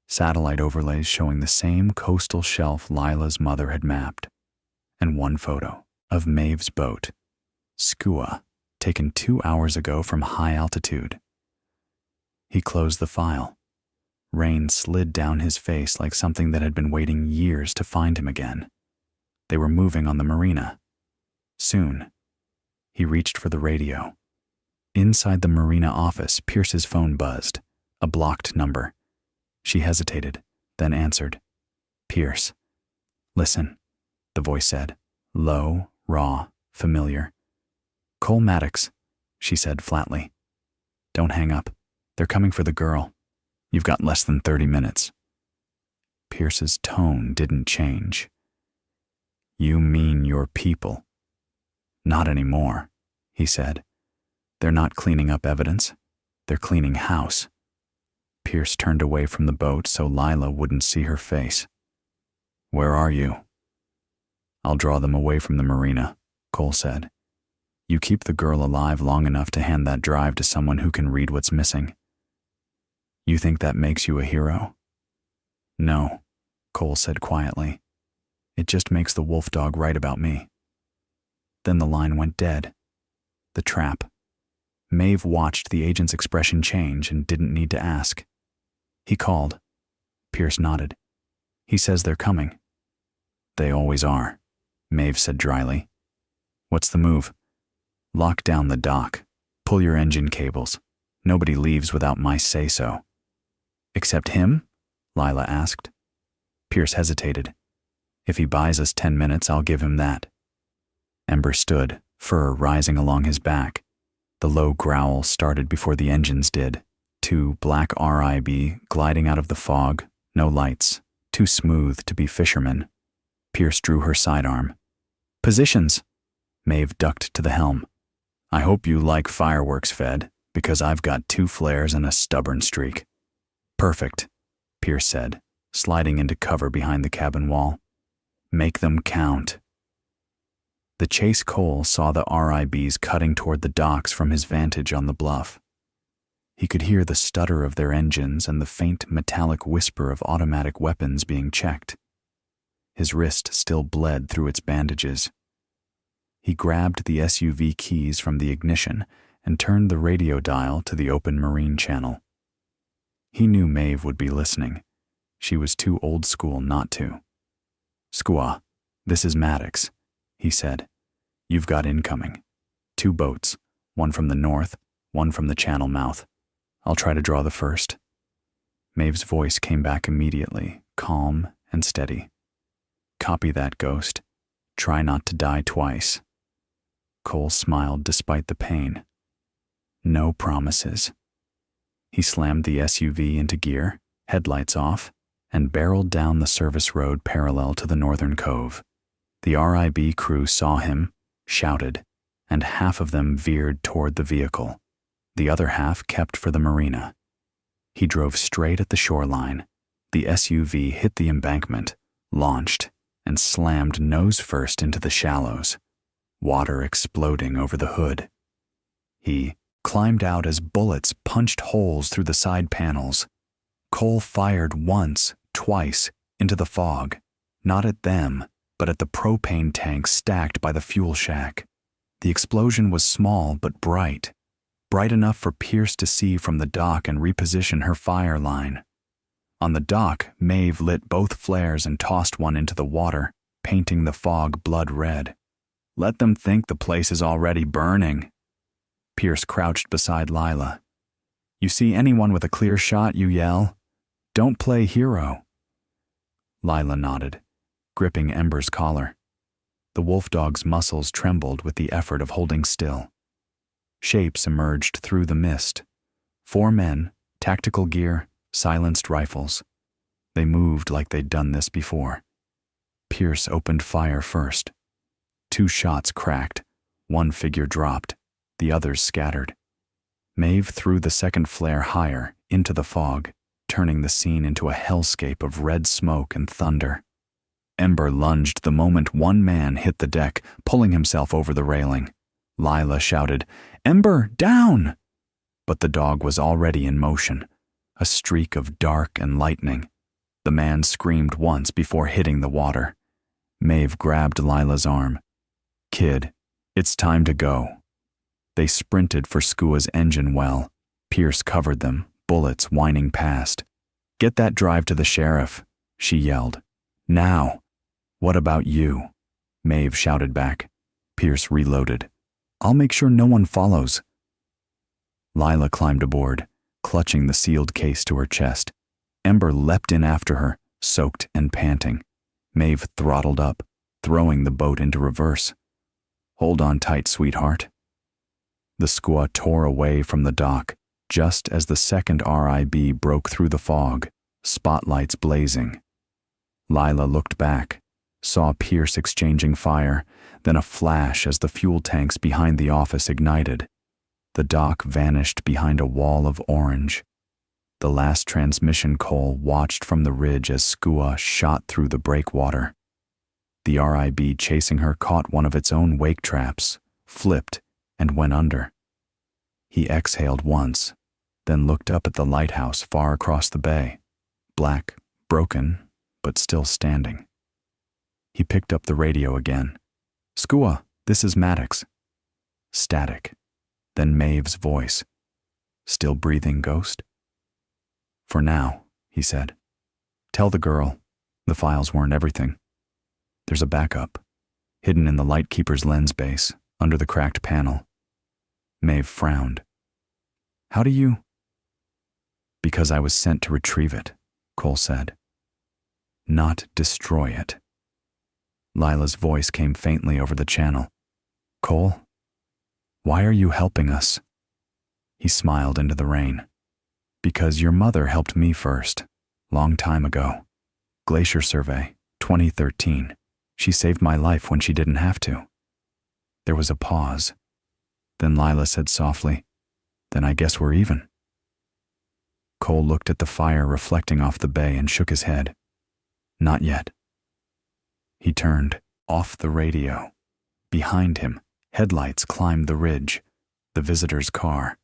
satellite overlays showing the same coastal shelf Lila's mother had mapped, and one photo of Maeve's boat, Skua, taken 2 hours ago from high altitude. He closed the file. Rain slid down his face like something that had been waiting years to find him again. They were moving on the marina. Soon. He reached for the radio. Inside the marina office, Pierce's phone buzzed, a blocked number. She hesitated, then answered. Pierce. Listen, the voice said, low, raw, familiar. Cole Maddox, she said flatly. Don't hang up. They're coming for the girl. You've got less than 30 minutes. Pierce's tone didn't change. You mean your people? Not anymore, he said. They're not cleaning up evidence. They're cleaning house. Pierce turned away from the boat so Lila wouldn't see her face. "Where are you?" "I'll draw them away from the marina," Cole said. "You keep the girl alive long enough to hand that drive to someone who can read what's missing." "You think that makes you a hero?" "No," Cole said quietly. "It just makes the Wolfdog right about me." Then the line went dead. The trap. Maeve watched the agent's expression change and didn't need to ask. He called. Pierce nodded. "He says they're coming." "They always are," Maeve said dryly. "What's the move?" "Lock down the dock. Pull your engine cables. Nobody leaves without my say-so." "Except him?" Lila asked. Pierce hesitated. "If he buys us 10 minutes, I'll give him that." Ember stood, fur rising along his back. The low growl started before the engines did. 2 black RIB gliding out of the fog, no lights, too smooth to be fishermen. Pierce drew her sidearm. "Positions!" Maeve ducked to the helm. "I hope you like fireworks, Fed, because I've got 2 flares and a stubborn streak." "Perfect," Pierce said, sliding into cover behind the cabin wall. "Make them count." The chase Cole saw the RIBs cutting toward the docks from his vantage on the bluff. He could hear the stutter of their engines and the faint metallic whisper of automatic weapons being checked. His wrist still bled through its bandages. He grabbed the SUV keys from the ignition and turned the radio dial to the open marine channel. He knew Maeve would be listening. She was too old school not to. "Squaw, this is Maddox," he said. "You've got incoming. 2 boats, one from the north, one from the channel mouth. I'll try to draw the first." Maeve's voice came back immediately, calm and steady. "Copy that, Ghost. Try not to die twice." Cole smiled despite the pain. "No promises." He slammed the SUV into gear, headlights off, and barreled down the service road parallel to the northern cove. The RIB crew saw him, shouted, and half of them veered toward the vehicle. The other half kept for the marina. He drove straight at the shoreline. The SUV hit the embankment, launched, and slammed nose first into the shallows, water exploding over the hood. He climbed out as bullets punched holes through the side panels. Cole fired once, twice, into the fog, not at them, but at the propane tank stacked by the fuel shack. The explosion was small but bright enough for Pierce to see from the dock and reposition her fire line. On the dock, Maeve lit both flares and tossed one into the water, painting the fog blood red. "Let them think the place is already burning." Pierce crouched beside Lila. "You see anyone with a clear shot, you yell. Don't play hero." Lila nodded, gripping Ember's collar. The Wolfdog's muscles trembled with the effort of holding still. Shapes emerged through the mist. 4 men, tactical gear, silenced rifles. They moved like they'd done this before. Pierce opened fire first. 2 shots cracked, 1 figure dropped, the others scattered. Maeve threw the second flare higher, into the fog, turning the scene into a hellscape of red smoke and thunder. Ember lunged the moment one man hit the deck, pulling himself over the railing. Lila shouted, "Ember, down!" But the dog was already in motion, a streak of dark and lightning. The man screamed once before hitting the water. Maeve grabbed Lila's arm. "Kid, it's time to go." They sprinted for Skua's engine well. Pierce covered them, bullets whining past. "Get that drive to the sheriff," she yelled. "Now." "What about you?" Maeve shouted back. Pierce reloaded. "I'll make sure no one follows." Lila climbed aboard, clutching the sealed case to her chest. Ember leapt in after her, soaked and panting. Maeve throttled up, throwing the boat into reverse. "Hold on tight, sweetheart." The Skua tore away from the dock, just as the second RIB broke through the fog, spotlights blazing. Lila looked back, saw Pierce exchanging fire, then a flash as the fuel tanks behind the office ignited. The dock vanished behind a wall of orange. The last transmission Cole watched from the ridge as Skua shot through the breakwater. The RIB chasing her caught one of its own wake traps, flipped, and went under. He exhaled once, then looked up at the lighthouse far across the bay, black, broken, but still standing. He picked up the radio again. "Skua, this is Maddox." Static. Then Maeve's voice. "Still breathing, Ghost?" "For now," he said. "Tell the girl, the files weren't everything. There's a backup, hidden in the Lightkeeper's lens base, under the cracked panel." Maeve frowned. "How do you—" "Because I was sent to retrieve it," Cole said. "Not destroy it." Lila's voice came faintly over the channel. "Cole, why are you helping us?" He smiled into the rain. "Because your mother helped me first, long time ago. Glacier Survey, 2013. She saved my life when she didn't have to." There was a pause. Then Lila said softly, "Then I guess we're even." Cole looked at the fire reflecting off the bay and shook his head. "Not yet." He turned, off the radio. Behind him, headlights climbed the ridge, the visitor's car.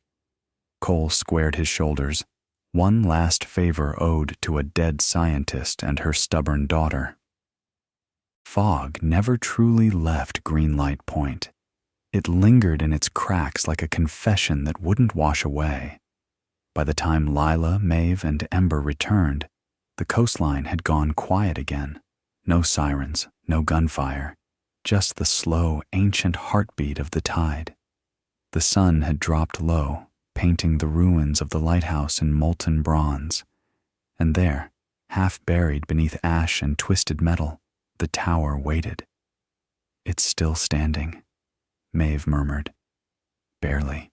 Cole squared his shoulders, one last favor owed to a dead scientist and her stubborn daughter. Fog never truly left Greenlight Point. It lingered in its cracks like a confession that wouldn't wash away. By the time Lila, Maeve, and Ember returned, the coastline had gone quiet again. No sirens, no gunfire, just the slow, ancient heartbeat of the tide. The sun had dropped low, painting the ruins of the lighthouse in molten bronze. And there, half buried beneath ash and twisted metal, the tower waited. "It's still standing," Maeve murmured. "Barely."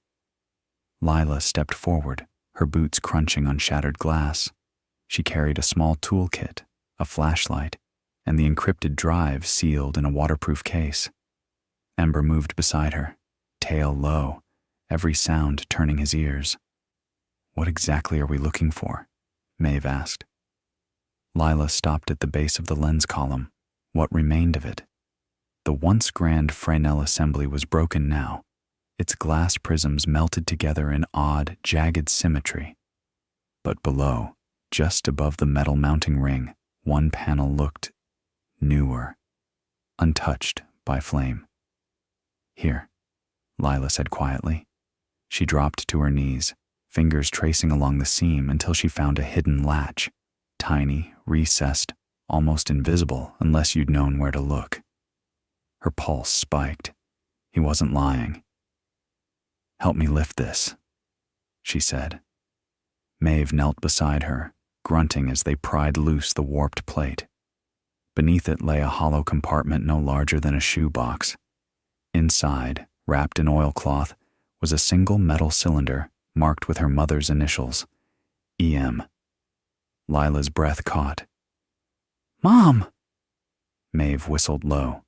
Lila stepped forward, her boots crunching on shattered glass. She carried a small toolkit, a flashlight, and the encrypted drive sealed in a waterproof case. Ember moved beside her, tail low, every sound turning his ears. "What exactly are we looking for?" Maeve asked. Lila stopped at the base of the lens column, what remained of it. The once grand Fresnel assembly was broken now, its glass prisms melted together in odd, jagged symmetry. But below, just above the metal mounting ring, one panel looked newer, untouched by flame. "Here," Lila said quietly. She dropped to her knees, fingers tracing along the seam until she found a hidden latch, tiny, recessed, almost invisible unless you'd known where to look. Her pulse spiked. He wasn't lying. "Help me lift this," she said. Maeve knelt beside her, grunting as they pried loose the warped plate. Beneath it lay a hollow compartment no larger than a shoebox. Inside, wrapped in oilcloth, was a single metal cylinder marked with her mother's initials, EM. Lila's breath caught. "Mom!" Maeve whistled low.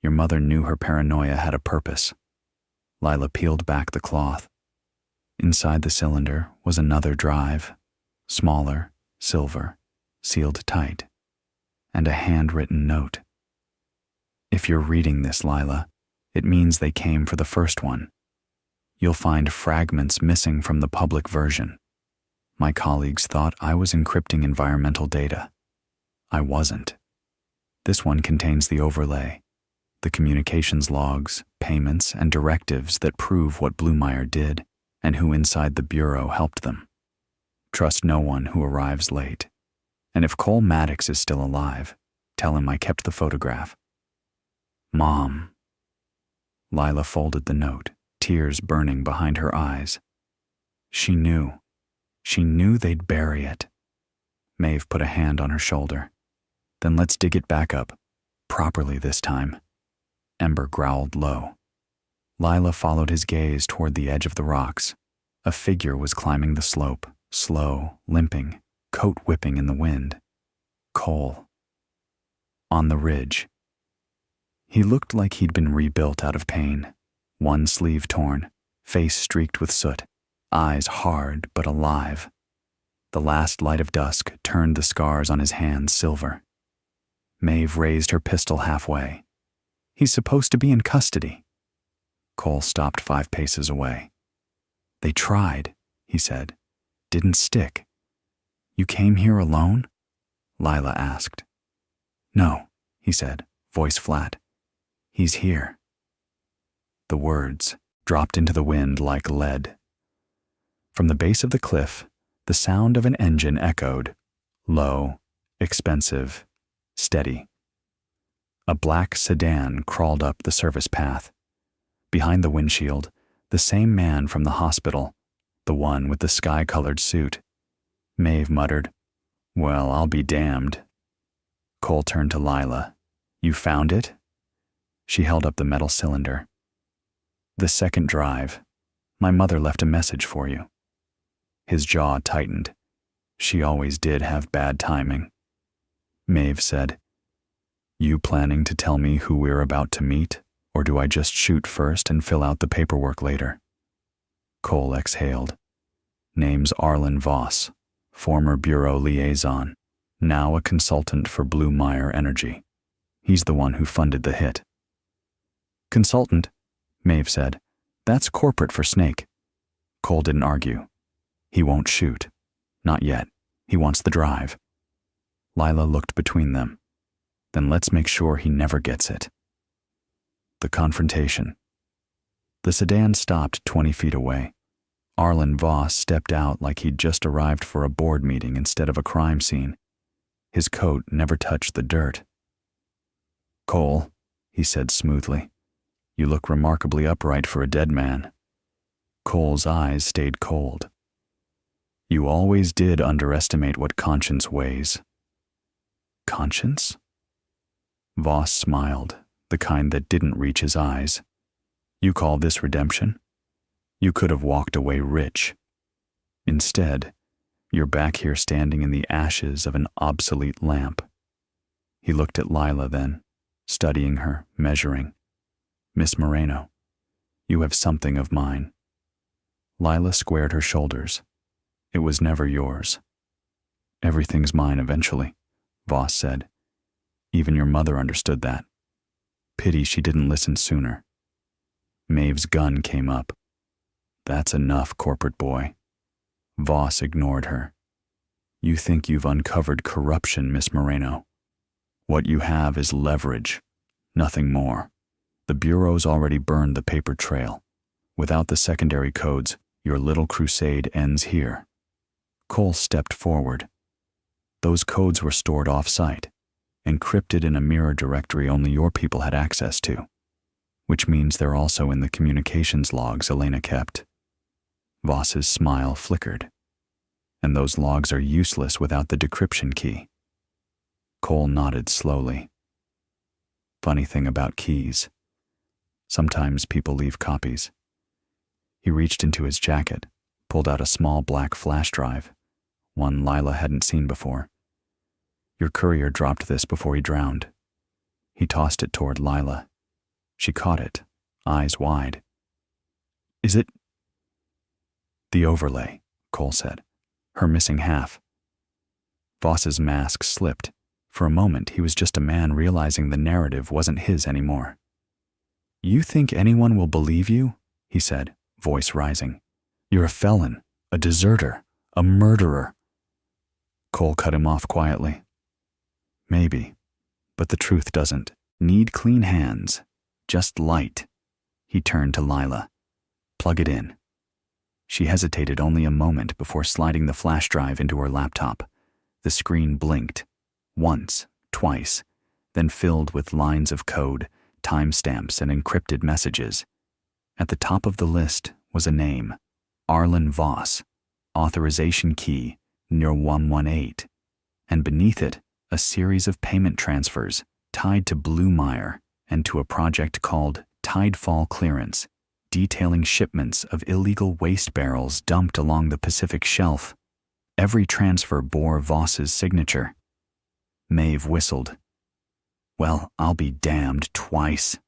Your mother knew her paranoia had a purpose. Lila peeled back the cloth. Inside the cylinder was another drive, smaller, silver, sealed tight, and a handwritten note. "If you're reading this, Lila, it means they came for the first one. You'll find fragments missing from the public version. My colleagues thought I was encrypting environmental data. I wasn't. This one contains the overlay, the communications logs, payments, and directives that prove what Blumeyer did and who inside the Bureau helped them. Trust no one who arrives late. And if Cole Maddox is still alive, tell him I kept the photograph." "Mom." Lila folded the note, tears burning behind her eyes. She knew. She knew they'd bury it. Maeve put a hand on her shoulder. "Then let's dig it back up. Properly this time." Ember growled low. Lila followed his gaze toward the edge of the rocks. A figure was climbing the slope, slow, limping, coat whipping in the wind. Cole. On the ridge. He looked like he'd been rebuilt out of pain. One sleeve torn, face streaked with soot, eyes hard but alive. The last light of dusk turned the scars on his hands silver. Maeve raised her pistol halfway. He's supposed to be in custody. Cole stopped 5 paces away. They tried, he said. Didn't stick. You came here alone? Lila asked. No, he said, voice flat. He's here. The words dropped into the wind like lead. From the base of the cliff, the sound of an engine echoed, low, expensive, steady. A black sedan crawled up the service path. Behind the windshield, the same man from the hospital, the one with the sky-colored suit. Maeve muttered, "Well, I'll be damned." Cole turned to Lila. "You found it?" She held up the metal cylinder. "The second drive. My mother left a message for you." His jaw tightened. She always did have bad timing. Maeve said, "You planning to tell me who we're about to meet, or do I just shoot first and fill out the paperwork later?" Cole exhaled. "Name's Arlen Voss, former bureau liaison, now a consultant for Blue Mire Energy. He's the one who funded the hit." "Consultant," Maeve said. "That's corporate for Snake." Cole didn't argue. He won't shoot. Not yet. He wants the drive. Lila looked between them. Then let's make sure he never gets it. The confrontation. The sedan stopped 20 feet away. Arlen Voss stepped out like he'd just arrived for a board meeting instead of a crime scene. His coat never touched the dirt. "Cole," he said smoothly, "you look remarkably upright for a dead man." Cole's eyes stayed cold. "You always did underestimate what conscience weighs." "Conscience?" Voss smiled, the kind that didn't reach his eyes. "You call this redemption? You could have walked away rich. Instead, you're back here standing in the ashes of an obsolete lamp." He looked at Lila then, studying her, measuring. "Miss Moreno, you have something of mine." Lila squared her shoulders. "It was never yours." "Everything's mine eventually," Voss said. "Even your mother understood that. Pity she didn't listen sooner." Maeve's gun came up. "That's enough, corporate boy." Voss ignored her. "You think you've uncovered corruption, Miss Moreno. What you have is leverage, nothing more. The Bureau's already burned the paper trail. Without the secondary codes, your little crusade ends here." Cole stepped forward. "Those codes were stored off-site, encrypted in a mirror directory only your people had access to, which means they're also in the communications logs Elena kept." Voss's smile flickered. "And those logs are useless without the decryption key." Cole nodded slowly. "Funny thing about keys. Sometimes people leave copies." He reached into his jacket, pulled out a small black flash drive, one Lila hadn't seen before. "Your courier dropped this before he drowned." He tossed it toward Lila. She caught it, eyes wide. "Is it—" "The overlay," Cole said. "Her missing half." Voss's mask slipped. For a moment, he was just a man realizing the narrative wasn't his anymore. "You think anyone will believe you?" he said, voice rising. "You're a felon, a deserter, a murderer." Cole cut him off quietly. "Maybe, but the truth doesn't need clean hands, just light." He turned to Lila. "Plug it in." She hesitated only a moment before sliding the flash drive into her laptop. The screen blinked, once, twice, then filled with lines of code, timestamps, and encrypted messages. At the top of the list was a name, Arlen Voss, authorization key near 118, and beneath it, a series of payment transfers tied to Blue Mire and to a project called Tidefall Clearance, detailing shipments of illegal waste barrels dumped along the Pacific Shelf. Every transfer bore Voss's signature. Maeve whistled. "Well, I'll be damned twice."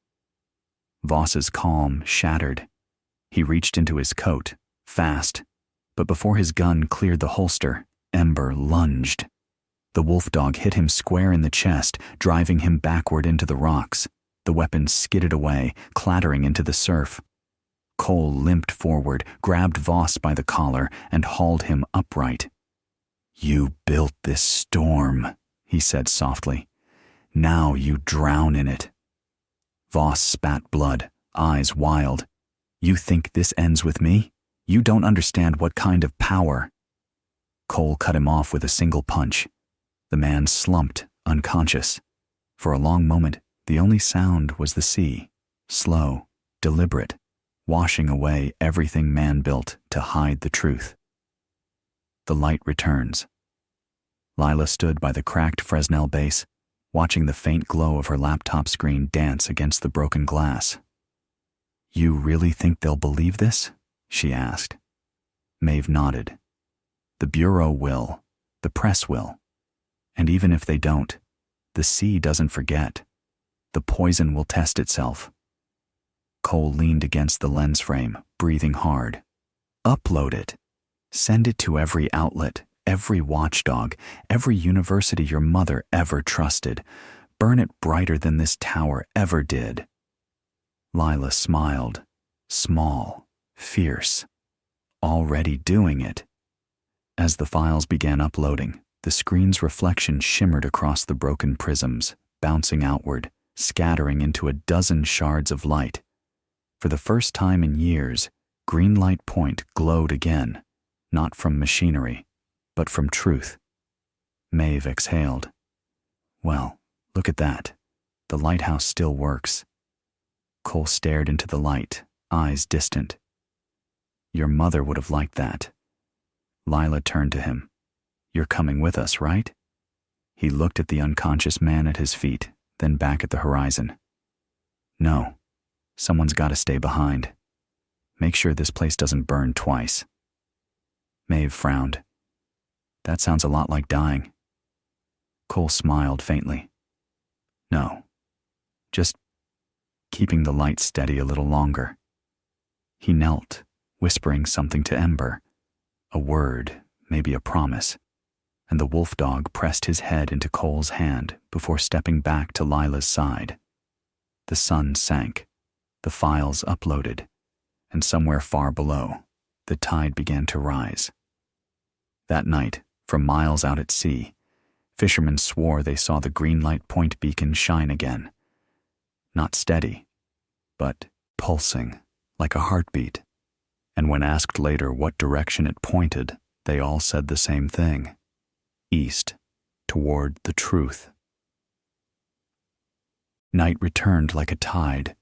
Voss's calm shattered. He reached into his coat, fast, but before his gun cleared the holster, Ember lunged. The Wolfdog hit him square in the chest, driving him backward into the rocks. The weapon skidded away, clattering into the surf. Cole limped forward, grabbed Voss by the collar, and hauled him upright. "You built this storm," he said softly. "Now you drown in it." Voss spat blood, eyes wild. "You think this ends with me? You don't understand what kind of power." Cole cut him off with a single punch. The man slumped, unconscious. For a long moment, the only sound was the sea, slow, deliberate, washing away everything man built to hide the truth. The light returns. Lila stood by the cracked Fresnel base, watching the faint glow of her laptop screen dance against the broken glass. "You really think they'll believe this?" she asked. Maeve nodded. "The Bureau will. The press will. And even if they don't, the sea doesn't forget. The poison will test itself." Cole leaned against the lens frame, breathing hard. "Upload it. Send it to every outlet, every watchdog, every university your mother ever trusted. Burn it brighter than this tower ever did." Lila smiled, small, fierce. Already doing it. As the files began uploading, the screen's reflection shimmered across the broken prisms, bouncing outward, scattering into a dozen shards of light. For the first time in years, Greenlight Point glowed again, not from machinery, but from truth. Maeve exhaled. "Well, look at that. The lighthouse still works." Cole stared into the light, eyes distant. "Your mother would have liked that." Lila turned to him. "You're coming with us, right?" He looked at the unconscious man at his feet, then back at the horizon. "No. Someone's got to stay behind. Make sure this place doesn't burn twice." Maeve frowned. "That sounds a lot like dying." Cole smiled faintly. "No. Just keeping the light steady a little longer." He knelt, whispering something to Ember. A word, maybe a promise, and the Wolfdog pressed his head into Cole's hand before stepping back to Lila's side. The sun sank, the files uploaded, and somewhere far below, the tide began to rise. That night, from miles out at sea, fishermen swore they saw the Greenlight Point beacon shine again. Not steady, but pulsing, like a heartbeat. And when asked later what direction it pointed, they all said the same thing: east, toward the truth. Night returned like a tide,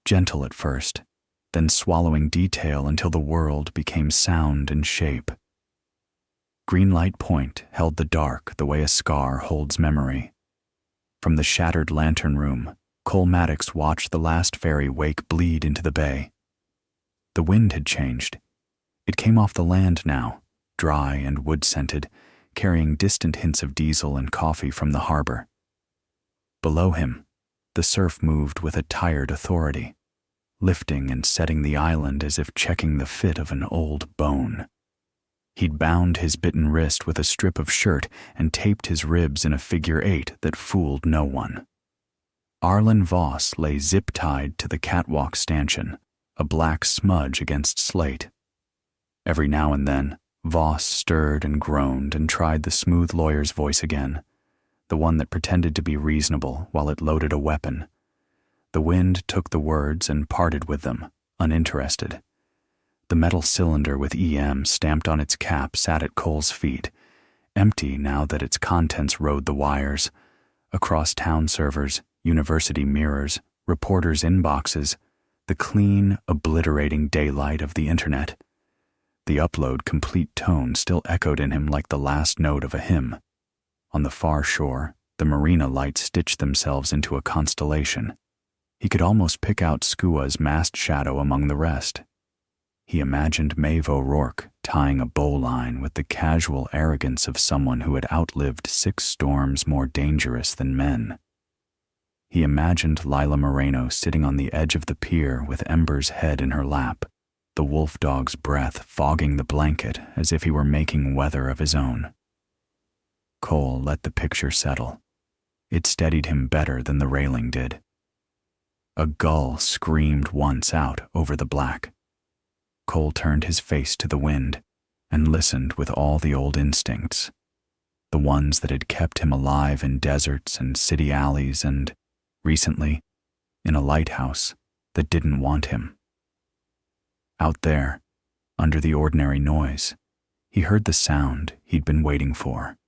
gentle at first, then swallowing detail until the world became sound and shape. Greenlight Point held the dark the way a scar holds memory. From the shattered lantern room, Cole Maddox watched the last ferry wake bleed into the bay. The wind had changed. It came off the land now, dry and wood-scented, carrying distant hints of diesel and coffee from the harbor. Below him, the surf moved with a tired authority, lifting and setting the island as if checking the fit of an old bone. He'd bound his bitten wrist with a strip of shirt and taped his ribs in a figure 8 that fooled no one. Arlen Voss lay zip-tied to the catwalk stanchion, a black smudge against slate. Every now and then, Voss stirred and groaned and tried the smooth lawyer's voice again, the one that pretended to be reasonable while it loaded a weapon. The wind took the words and parted with them, uninterested. The metal cylinder with EM stamped on its cap sat at Cole's feet, empty now that its contents rode the wires. Across town servers, university mirrors, reporters' inboxes, the clean, obliterating daylight of the internet. The upload complete tone still echoed in him like the last note of a hymn. On the far shore, the marina lights stitched themselves into a constellation. He could almost pick out Skua's masked shadow among the rest. He imagined Maeve O'Rourke tying a bowline with the casual arrogance of someone who had outlived 6 storms more dangerous than men. He imagined Lila Moreno sitting on the edge of the pier with Ember's head in her lap, the Wolfdog's breath fogging the blanket as if he were making weather of his own. Cole let the picture settle. It steadied him better than the railing did. A gull screamed once out over the black. Cole turned his face to the wind and listened with all the old instincts, the ones that had kept him alive in deserts and city alleys and, recently, in a lighthouse that didn't want him. Out there, under the ordinary noise, he heard the sound he'd been waiting for.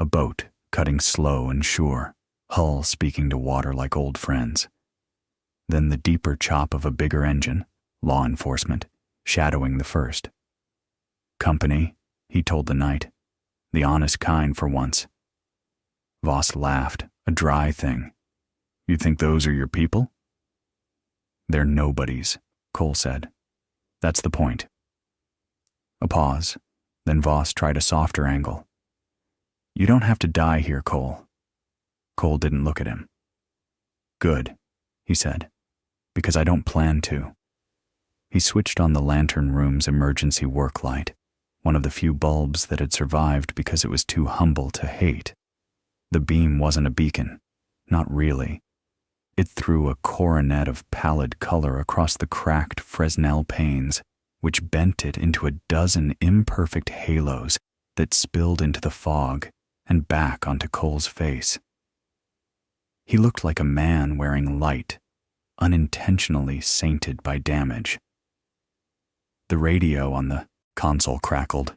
A boat cutting slow and sure, hull speaking to water like old friends. Then the deeper chop of a bigger engine, law enforcement, shadowing the first. Company, he told the night, the honest kind for once. Voss laughed, a dry thing. You think those are your people? They're nobodies, Cole said. That's the point. A pause, then Voss tried a softer angle. You don't have to die here, Cole. Cole didn't look at him. Good, he said, because I don't plan to. He switched on the lantern room's emergency work light, one of the few bulbs that had survived because it was too humble to hate. The beam wasn't a beacon, not really. It threw a coronet of pallid color across the cracked Fresnel panes, which bent it into a dozen imperfect halos that spilled into the fog and back onto Cole's face. He looked like a man wearing light, unintentionally sainted by damage. The radio on the console crackled.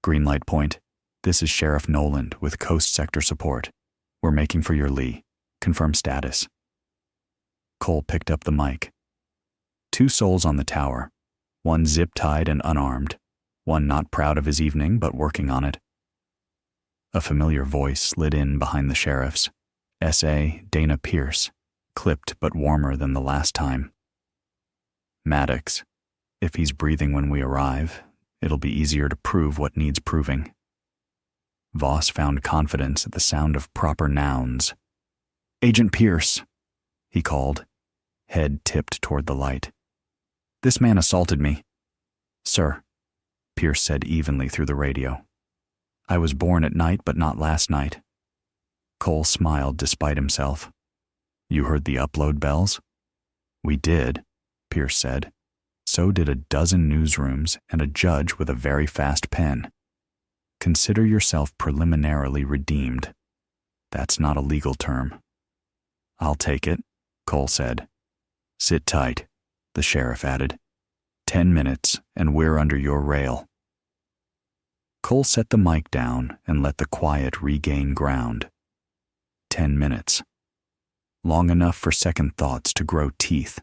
Green light point. This is Sheriff Noland with Coast Sector support. We're making for your Lee. Confirm status. Cole picked up the mic. 2 souls on the tower. One zip-tied and unarmed. One not proud of his evening but working on it. A familiar voice slid in behind the sheriff's. S.A. Dana Pierce, clipped but warmer than the last time. Maddox. If he's breathing when we arrive, it'll be easier to prove what needs proving. Voss found confidence at the sound of proper nouns. Agent Pierce, he called, head tipped toward the light. This man assaulted me. Sir, Pierce said evenly through the radio. I was born at night, but not last night. Cole smiled despite himself. You heard the upload bells? We did, Pierce said. So did a dozen newsrooms and a judge with a very fast pen. Consider yourself preliminarily redeemed. That's not a legal term. I'll take it, Cole said. Sit tight, the sheriff added. 10 minutes and we're under your rail. Cole set the mic down and let the quiet regain ground. 10 minutes. Long enough for second thoughts to grow teeth.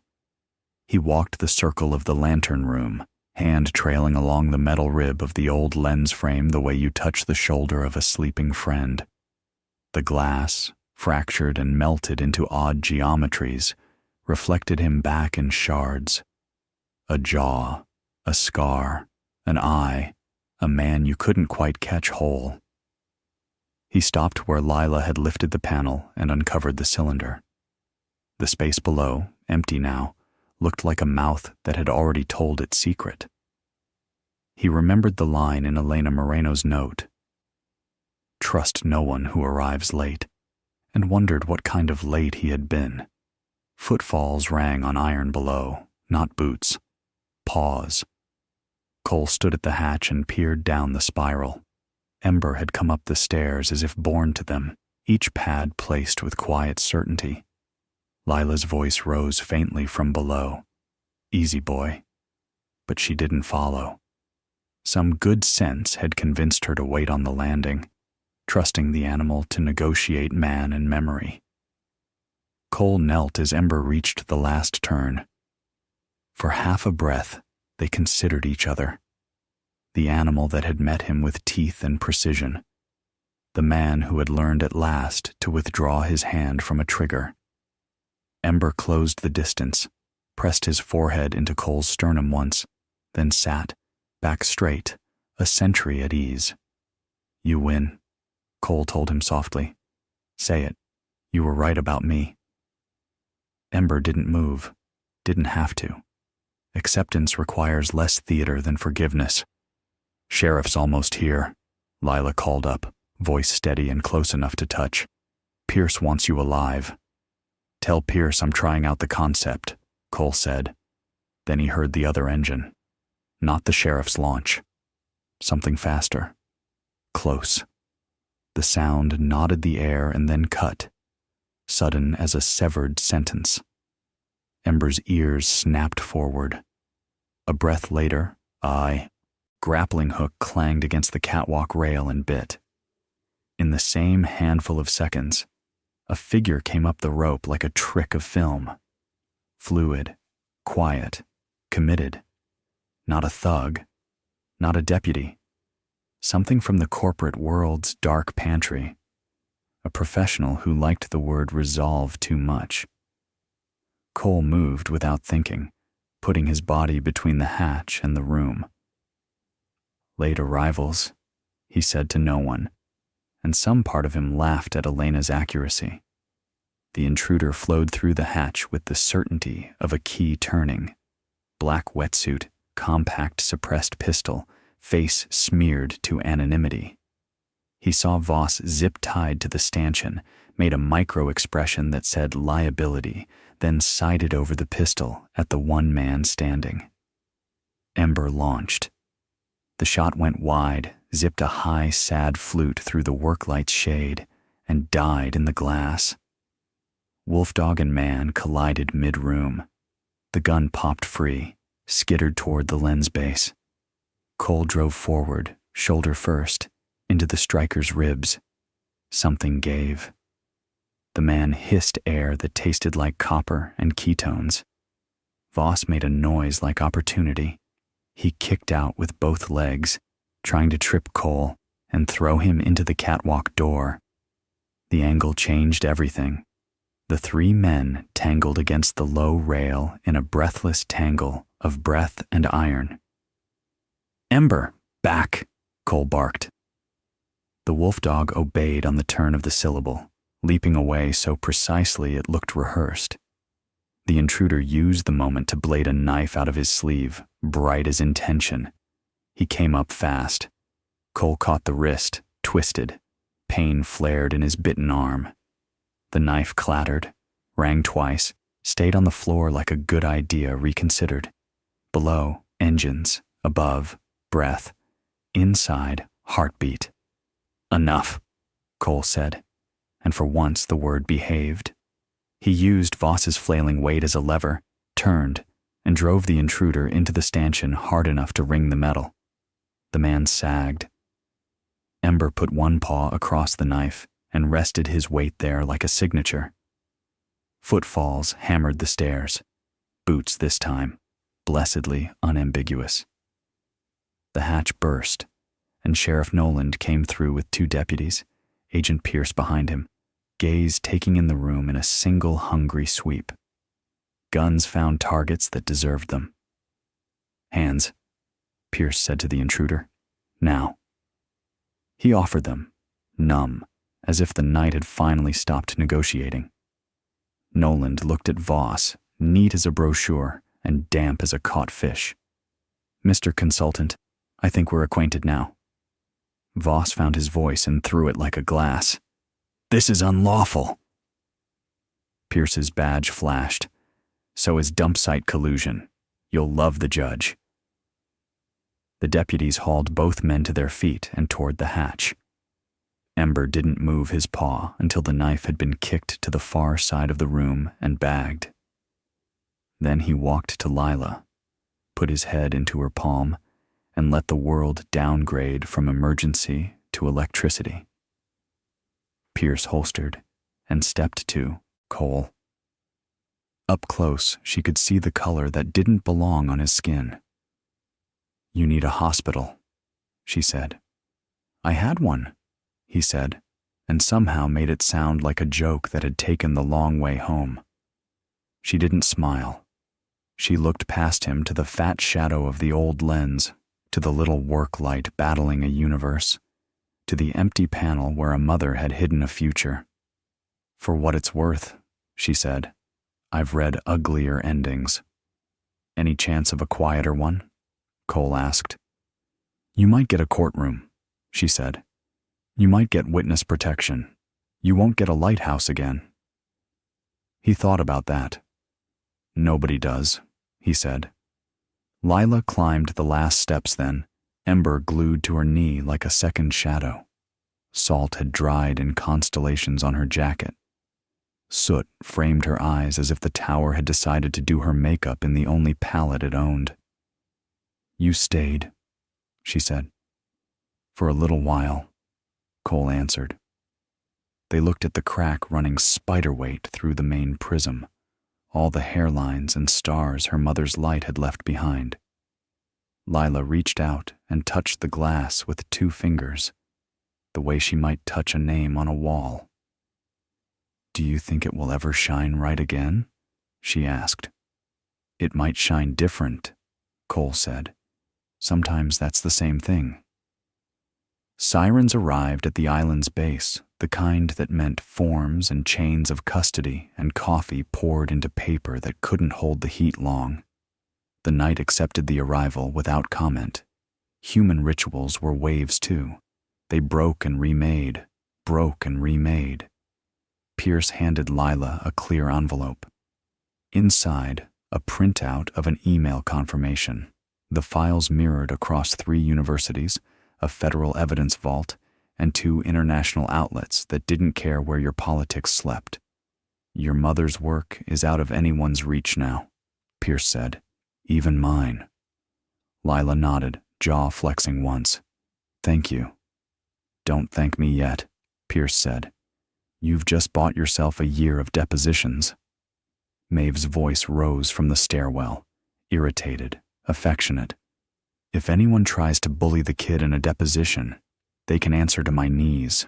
He walked the circle of the lantern room, hand trailing along the metal rib of the old lens frame the way you touch the shoulder of a sleeping friend. The glass, fractured and melted into odd geometries, reflected him back in shards. A jaw, a scar, an eye, a man you couldn't quite catch whole. He stopped where Lila had lifted the panel and uncovered the cylinder. The space below, empty now, looked like a mouth that had already told its secret. He remembered the line in Lila Moreno's note. Trust no one who arrives late, and wondered what kind of late he had been. Footfalls rang on iron below, not boots. Pause. Cole stood at the hatch and peered down the spiral. Ember had come up the stairs as if born to them, each pad placed with quiet certainty. Lila's voice rose faintly from below. Easy, boy. But she didn't follow. Some good sense had convinced her to wait on the landing, trusting the animal to negotiate man and memory. Cole knelt as Ember reached the last turn. For half a breath, they considered each other. The animal that had met him with teeth and precision. The man who had learned at last to withdraw his hand from a trigger. Ember closed the distance, pressed his forehead into Cole's sternum once, then sat, back straight, a sentry at ease. You win, Cole told him softly. Say it. You were right about me. Ember didn't move, didn't have to. Acceptance requires less theater than forgiveness. Sheriff's almost here, Lila called up, voice steady and close enough to touch. "Pierce wants you alive." "Tell Pierce I'm trying out the concept," Cole said. Then he heard the other engine. Not the sheriff's launch. Something faster. Close. The sound knotted the air and then cut, sudden as a severed sentence. Ember's ears snapped forward. A breath later, grappling hook clanged against the catwalk rail and bit. In the same handful of seconds, a figure came up the rope like a trick of film. Fluid, quiet, committed. Not a thug, not a deputy. Something from the corporate world's dark pantry. A professional who liked the word resolve too much. Cole moved without thinking, putting his body between the hatch and the room. Late arrivals, he said to no one, and some part of him laughed at Elena's accuracy. The intruder flowed through the hatch with the certainty of a key turning. Black wetsuit, compact suppressed pistol, face smeared to anonymity. He saw Voss zip-tied to the stanchion, made a micro-expression that said liability, then sighted over the pistol at the one man standing. Ember launched. The shot went wide, zipped a high, sad flute through the worklight's shade, and died in the glass. Wolfdog and man collided mid-room. The gun popped free, skittered toward the lens base. Cole drove forward, shoulder first, into the striker's ribs. Something gave. The man hissed air that tasted like copper and ketones. Voss made a noise like opportunity. He kicked out with both legs, trying to trip Cole and throw him into the catwalk door. The angle changed everything. The three men tangled against the low rail in a breathless tangle of breath and iron. "Ember, back," Cole barked. The wolfdog obeyed on the turn of the syllable, leaping away so precisely it looked rehearsed. The intruder used the moment to blade a knife out of his sleeve, bright as intention. He came up fast. Cole caught the wrist, twisted. Pain flared in his bitten arm. The knife clattered, rang twice, stayed on the floor like a good idea reconsidered. Below, engines. Above, breath. Inside, heartbeat. "Enough," Cole said, and for once the word behaved. He used Voss's flailing weight as a lever, turned, and drove the intruder into the stanchion hard enough to ring the metal. The man sagged. Ember put one paw across the knife and rested his weight there like a signature. Footfalls hammered the stairs. Boots this time, blessedly unambiguous. The hatch burst, and Sheriff Noland came through with two deputies, Agent Pierce behind him, gaze taking in the room in a single hungry sweep. Guns found targets that deserved them. "Hands," Pierce said to the intruder. "Now." He offered them, numb, as if the night had finally stopped negotiating. Noland looked at Voss, neat as a brochure and damp as a caught fish. "Mr. Consultant, I think we're acquainted now." Voss found his voice and threw it like a glass. "This is unlawful." Pierce's badge flashed. "So is dump site collusion. You'll love the judge." The deputies hauled both men to their feet and toward the hatch. Ember didn't move his paw until the knife had been kicked to the far side of the room and bagged. Then he walked to Lila, put his head into her palm, and let the world downgrade from emergency to electricity. Pierce holstered and stepped to Cole. Up close, she could see the color that didn't belong on his skin. "You need a hospital," she said. "I had one," he said, and somehow made it sound like a joke that had taken the long way home. She didn't smile. She looked past him to the fat shadow of the old lens, to the little work light battling a universe, to the empty panel where a mother had hidden a future. "For what it's worth," she said, "I've read uglier endings." "Any chance of a quieter one?" Cole asked. "You might get a courtroom," she said. You might get witness protection. You won't get a lighthouse again. He thought about that. Nobody does, he said. Lila climbed the last steps then, Ember glued to her knee like a second shadow. Salt had dried in constellations on her jacket. Soot framed her eyes as if the tower had decided to do her makeup in the only palette it owned. You stayed, she said. For a little while, Cole answered. They looked at the crack running spiderweight through the main prism, all the hairlines and stars her mother's light had left behind. Lila reached out and touched the glass with 2 fingers, the way she might touch a name on a wall. Do you think it will ever shine right again? She asked. It might shine different, Cole said. Sometimes that's the same thing. Sirens arrived at the island's base, the kind that meant forms and chains of custody and coffee poured into paper that couldn't hold the heat long. The night accepted the arrival without comment. Human rituals were waves too. They broke and remade, broke and remade. Pierce handed Lila a clear envelope. Inside, a printout of an email confirmation. The files mirrored across 3 universities, a federal evidence vault, and 2 international outlets that didn't care where your politics slept. Your mother's work is out of anyone's reach now, Pierce said. Even mine. Lila nodded, jaw flexing once. Thank you. Don't thank me yet, Pierce said. You've just bought yourself a year of depositions. Maeve's voice rose from the stairwell, irritated, affectionate. If anyone tries to bully the kid in a deposition, they can answer to my knees.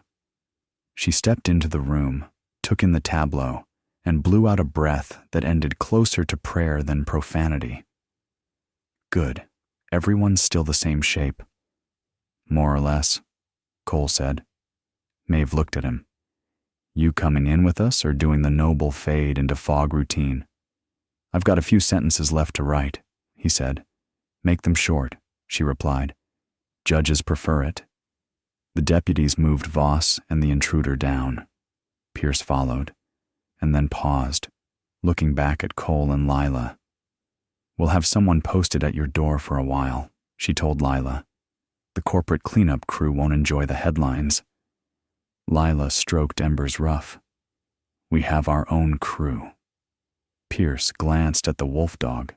She stepped into the room, took in the tableau, and blew out a breath that ended closer to prayer than profanity. Good. Everyone's still the same shape. More or less, Cole said. Maeve looked at him. You coming in with us or doing the noble fade into fog routine? I've got a few sentences left to write, he said. Make them short, she replied. Judges prefer it. The deputies moved Voss and the intruder down. Pierce followed, and then paused, looking back at Cole and Lila. We'll have someone posted at your door for a while, she told Lila. The corporate cleanup crew won't enjoy the headlines. Lila stroked Ember's ruff. We have our own crew. Pierce glanced at the Wolfdog,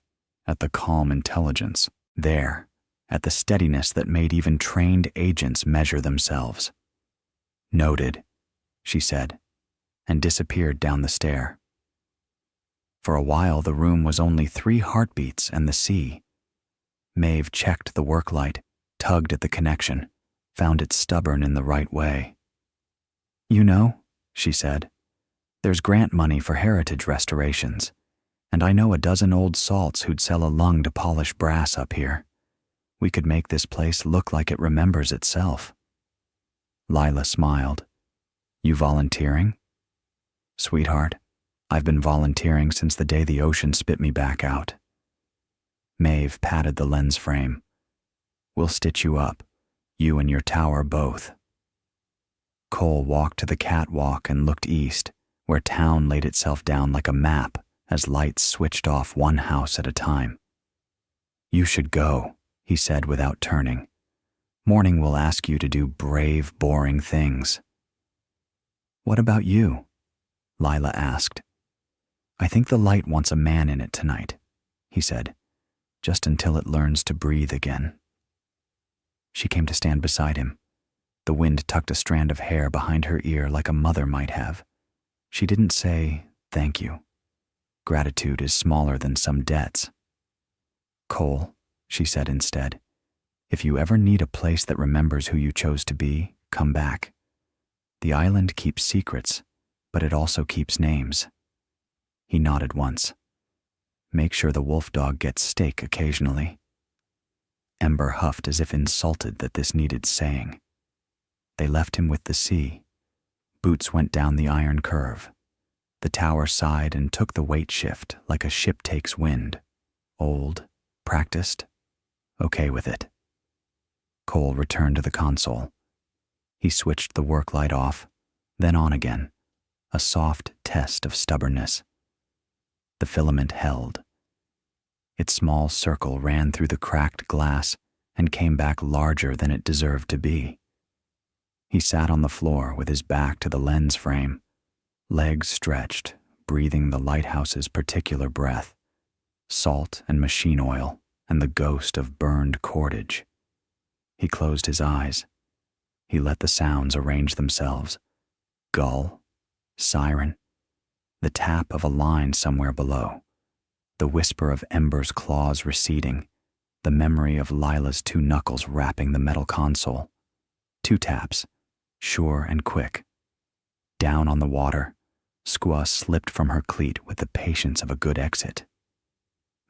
at the calm intelligence, there, at the steadiness that made even trained agents measure themselves. Noted, she said, and disappeared down the stair. For a while the room was only 3 heartbeats and the sea. Maeve checked the work light, tugged at the connection, found it stubborn in the right way. You know, she said, there's grant money for heritage restorations, and I know a dozen old salts who'd sell a lung to polish brass up here. We could make this place look like it remembers itself. Lila smiled. You volunteering? Sweetheart, I've been volunteering since the day the ocean spit me back out. Maeve patted the lens frame. We'll stitch you up, you and your tower both. Cole walked to the catwalk and looked east, where town laid itself down like a map as lights switched off one house at a time. You should go, he said without turning. Morning will ask you to do brave, boring things. What about you? Lila asked. I think the light wants a man in it tonight, he said, just until it learns to breathe again. She came to stand beside him. The wind tucked a strand of hair behind her ear like a mother might have. She didn't say, thank you. Gratitude is smaller than some debts. Cole, she said instead, if you ever need a place that remembers who you chose to be, come back. The island keeps secrets, but it also keeps names. He nodded once. Make sure the Wolfdog gets steak occasionally. Ember huffed as if insulted that this needed saying. They left him with the sea. Boots went down the iron curve. The tower sighed and took the weight shift like a ship takes wind. Old, practiced, okay with it. Cole returned to the console. He switched the work light off, then on again, a soft test of stubbornness. The filament held. Its small circle ran through the cracked glass and came back larger than it deserved to be. He sat on the floor with his back to the lens frame, legs stretched, breathing the lighthouse's particular breath, salt and machine oil and the ghost of burned cordage. He closed his eyes. He let the sounds arrange themselves. Gull, siren, the tap of a line somewhere below, the whisper of Ember's claws receding, the memory of Lila's 2 knuckles rapping the metal console. 2 taps, sure and quick. Down on the water, Squaw slipped from her cleat with the patience of a good exit.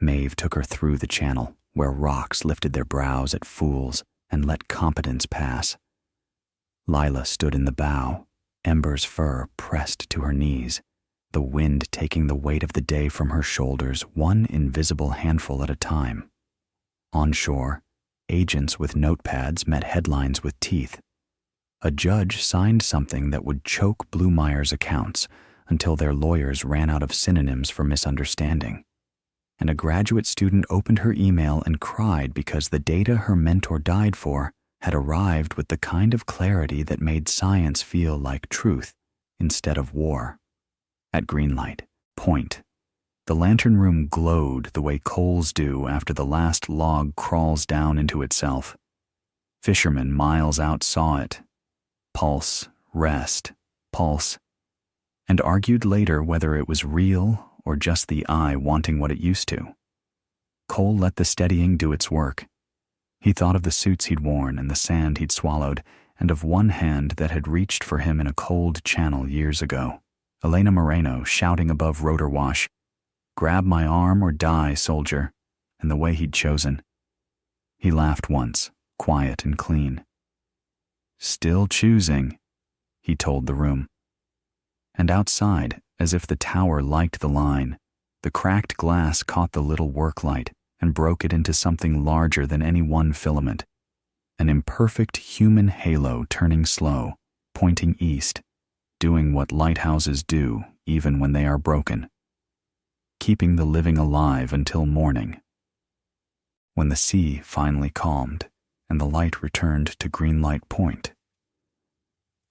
Maeve took her through the channel, where rocks lifted their brows at fools and let competence pass. Lila stood in the bow, Ember's fur pressed to her knees, the wind taking the weight of the day from her shoulders, one invisible handful at a time. On shore, agents with notepads met headlines with teeth. A judge signed something that would choke Bluemeyer's accounts until their lawyers ran out of synonyms for misunderstanding. And a graduate student opened her email and cried because the data her mentor died for had arrived with the kind of clarity that made science feel like truth instead of war. At Greenlight Point, the lantern room glowed the way coals do after the last log crawls down into itself. Fishermen miles out saw it. Pulse, rest, pulse, and argued later whether it was real or just the eye wanting what it used to. Cole let the steadying do its work. He thought of the suits he'd worn and the sand he'd swallowed, and of one hand that had reached for him in a cold channel years ago. Lila Moreno shouting above rotor wash, "Grab my arm or die, soldier," and the way he'd chosen. He laughed once, quiet and clean. "Still choosing," he told the room. And outside, as if the tower liked the line, the cracked glass caught the little work light and broke it into something larger than any one filament, an imperfect human halo turning slow, pointing east, doing what lighthouses do even when they are broken, keeping the living alive until morning. When the sea finally calmed and the light returned to Greenlight Point,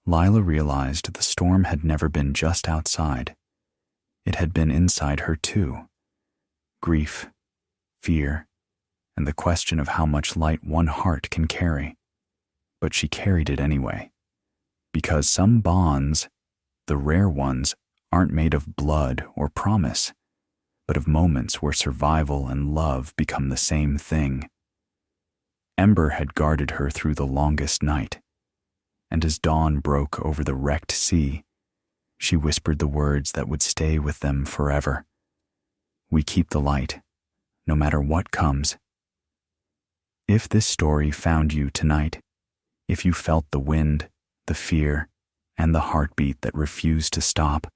Lila realized the storm had never been just outside. It had been inside her too. Grief, fear, and the question of how much light one heart can carry. But she carried it anyway. Because some bonds, the rare ones, aren't made of blood or promise, but of moments where survival and love become the same thing. Ember had guarded her through the longest night, and as dawn broke over the wrecked sea, she whispered the words that would stay with them forever. "We keep the light, no matter what comes." If this story found you tonight, if you felt the wind, the fear, and the heartbeat that refused to stop,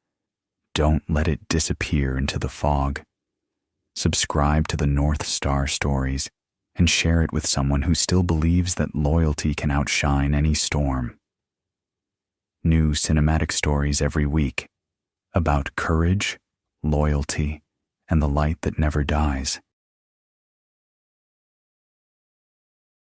don't let it disappear into the fog. Subscribe to the North Star Stories and share it with someone who still believes that loyalty can outshine any storm. New cinematic stories every week about courage, loyalty, and the light that never dies.